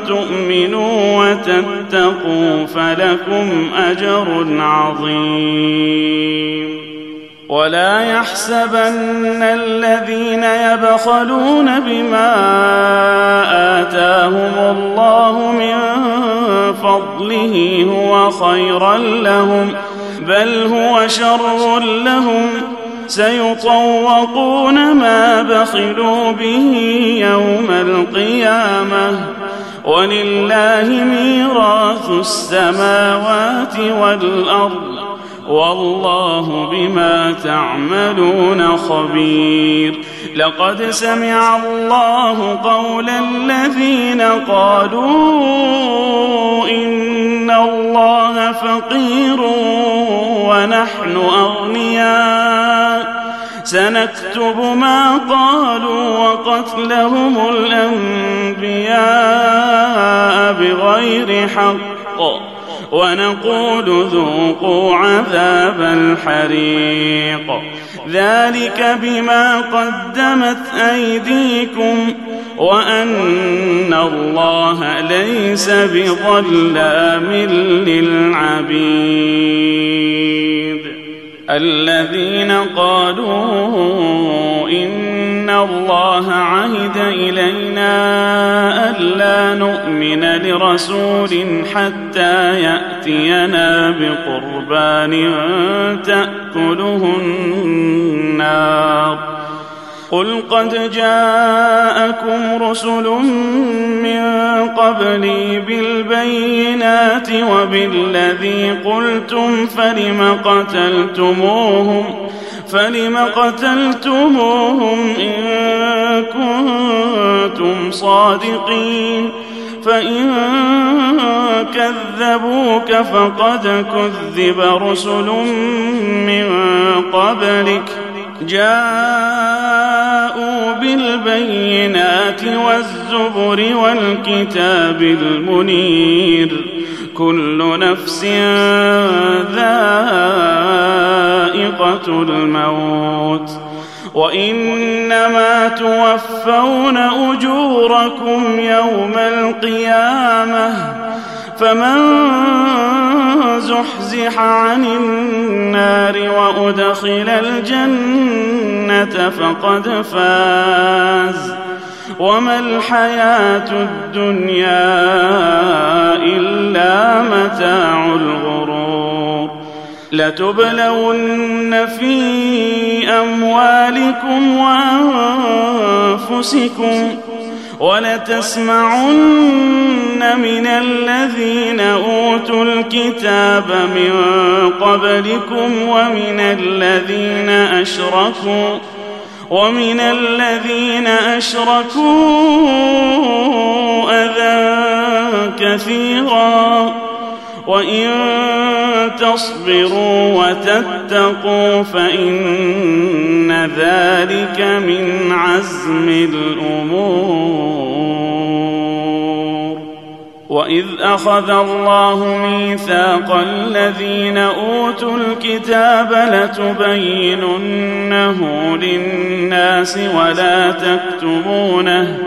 تؤمنوا وتتقوا فلكم أجر عظيم. ولا يحسبن الذين يبخلون بما آتاهم الله من فضله هو خيرا لهم بل هو شر لهم سيطوقون ما بخلوا به يوم القيامة ولله ميراث السماوات والأرض والله بما تعملون خبير. لقد سمع الله قول الذين قالوا إن الله فقير ونحن أغنياء سنكتب ما قالوا وقتلهم الأنبياء بغير حق ونقول ذوقوا عذاب الحريق ذلك بما قدمت أيديكم وأن الله ليس بظلام للعبيد. الذين قالوا إن الله عهد إلينا ألا نؤمن لرسول حتى يأتينا بقربان تأكله النار قل قد جاءكم رسل من قبلي بالبينات وبالذي قلتم فلم قتلتموهم إن كنتم صادقين فإن كذبوك فقد كذب رسل من قبلك جاءوا بالبينات والزبر والكتاب المنير كل نفس ذائقة الموت وإنما توفون أجوركم يوم القيامة فمن زحزح عن النار وأدخل الجنة فقد فاز وما الحياة الدنيا إلا متاع الغرور لتبلون في أموالكم وأنفسكم ولتسمعن من الذين أوتوا الكتاب من قبلكم ومن الذين أشركوا أذى كثيرا وإن تصبروا وتتقوا فإن ذلك من عزم الأمور. وإذ أخذ الله ميثاق الذين أوتوا الكتاب لتبيننه للناس ولا تكتمونه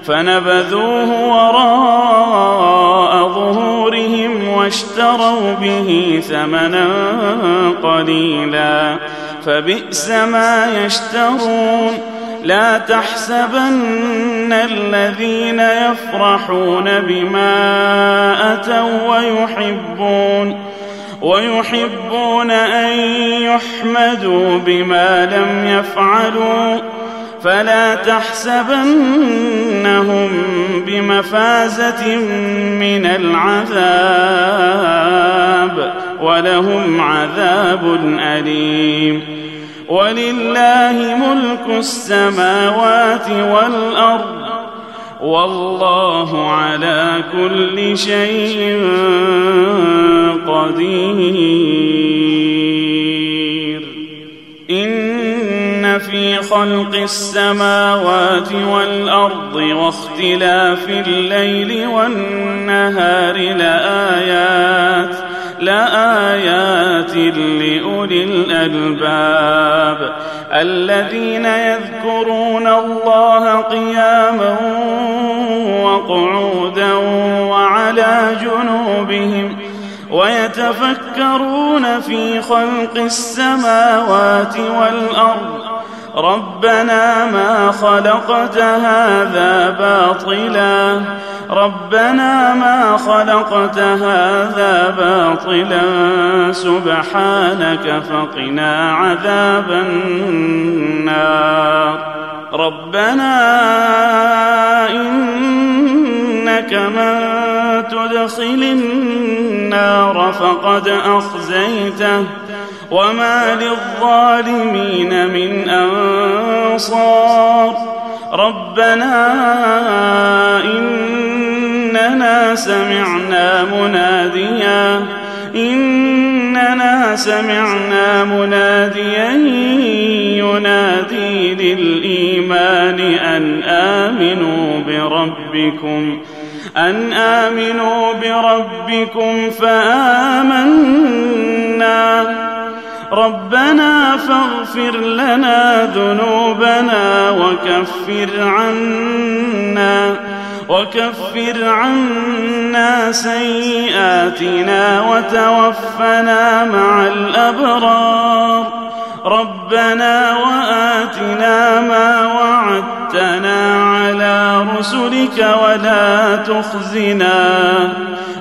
فنبذوه وراء ظهورهم واشتروا به ثمنا قليلا فبئس ما يشترون. لا تحسبن الذين يفرحون بما أتوا ويحبون أن يحمدوا بما لم يفعلوا فلا تحسبنهم بمفازة من العذاب ولهم عذاب أليم. ولله ملك السماوات والأرض والله على كل شيء قدير. إن في خلق السماوات والأرض واختلاف الليل والنهار لآيات لأولي الألباب الذين يذكرون الله قياما وقعودا وعلى جنوبهم ويتفكرون في خلق السماوات والأرض ربنا ما خلقت هذا باطلا سبحانك فقنا عذاب النار. ربنا إنك من تدخل النار فقد أخزيته وما للظالمين من أنصار. ربنا إننا سمعنا مناديا ينادي للإيمان أن آمنوا بربكم فآمنا. ربنا فاغفر لنا ذنوبنا وكفر عنا سيئاتنا وتوفنا مع الأبرار. ربنا وآتنا ما وعدتنا على رسلك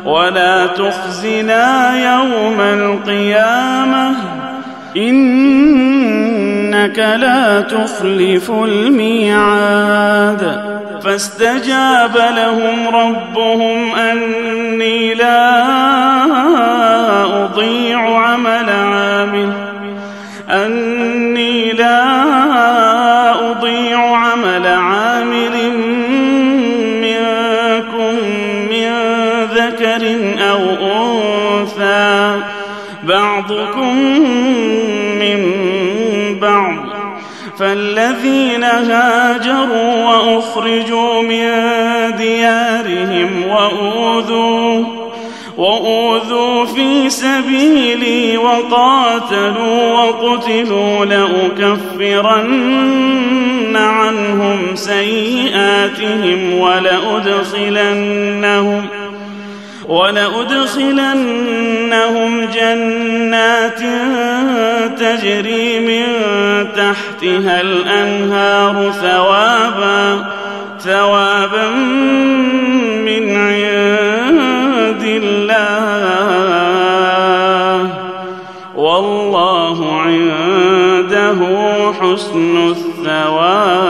ولا تخزنا يوم القيامة إنك لا تخلف الميعاد. فاستجاب لهم ربهم أني لا أضيع عمل عامل منكم من ذكر أو أنثى بعضكم من بعض فالذين هاجروا وأخرجوا من ديارهم وأوذوا في سبيلي وقاتلوا وقتلوا لأكفرن عنهم سيئاتهم ولأدخلنهم جنات تجري من تحتها الأنهار ثوابا من عند الله والله عنده حسن الثواب.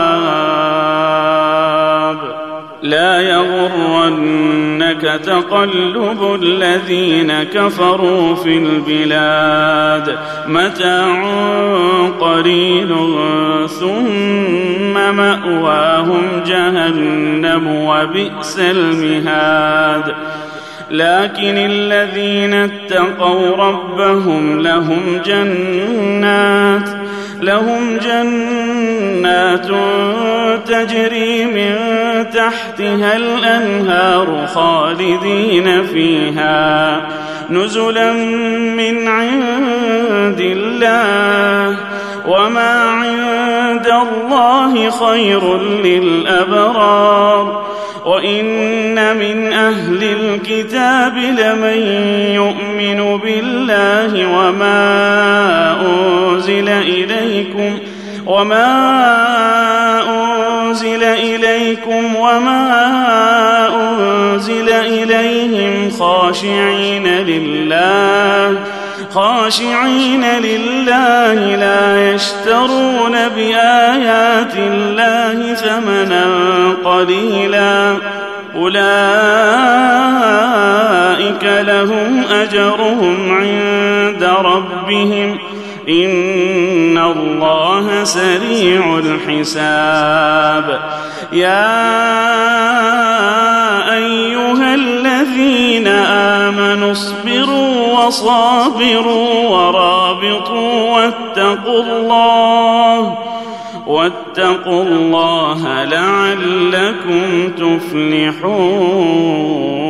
لا يغرنك تقلب الذين كفروا في البلاد متاع قليل ثم مأواهم جهنم وبئس المهاد. لكن الذين اتقوا ربهم لهم جنات تجري من تحتها الأنهار خالدين فيها نزلا من عند الله وما عند الله خير للأبرار. وإن من أهل الكتاب لمن يؤمن بالله وما أنزل إليكم وما أنزل إليهم خاشعين لله لا يشترون بآيات الله ثمنا قليلا أولئك لهم أجرهم عند ربهم إن الله سريع الحساب. يا أيها الذين آمنوا اصبروا وصابروا ورابطوا واتقوا الله لعلكم تفلحون.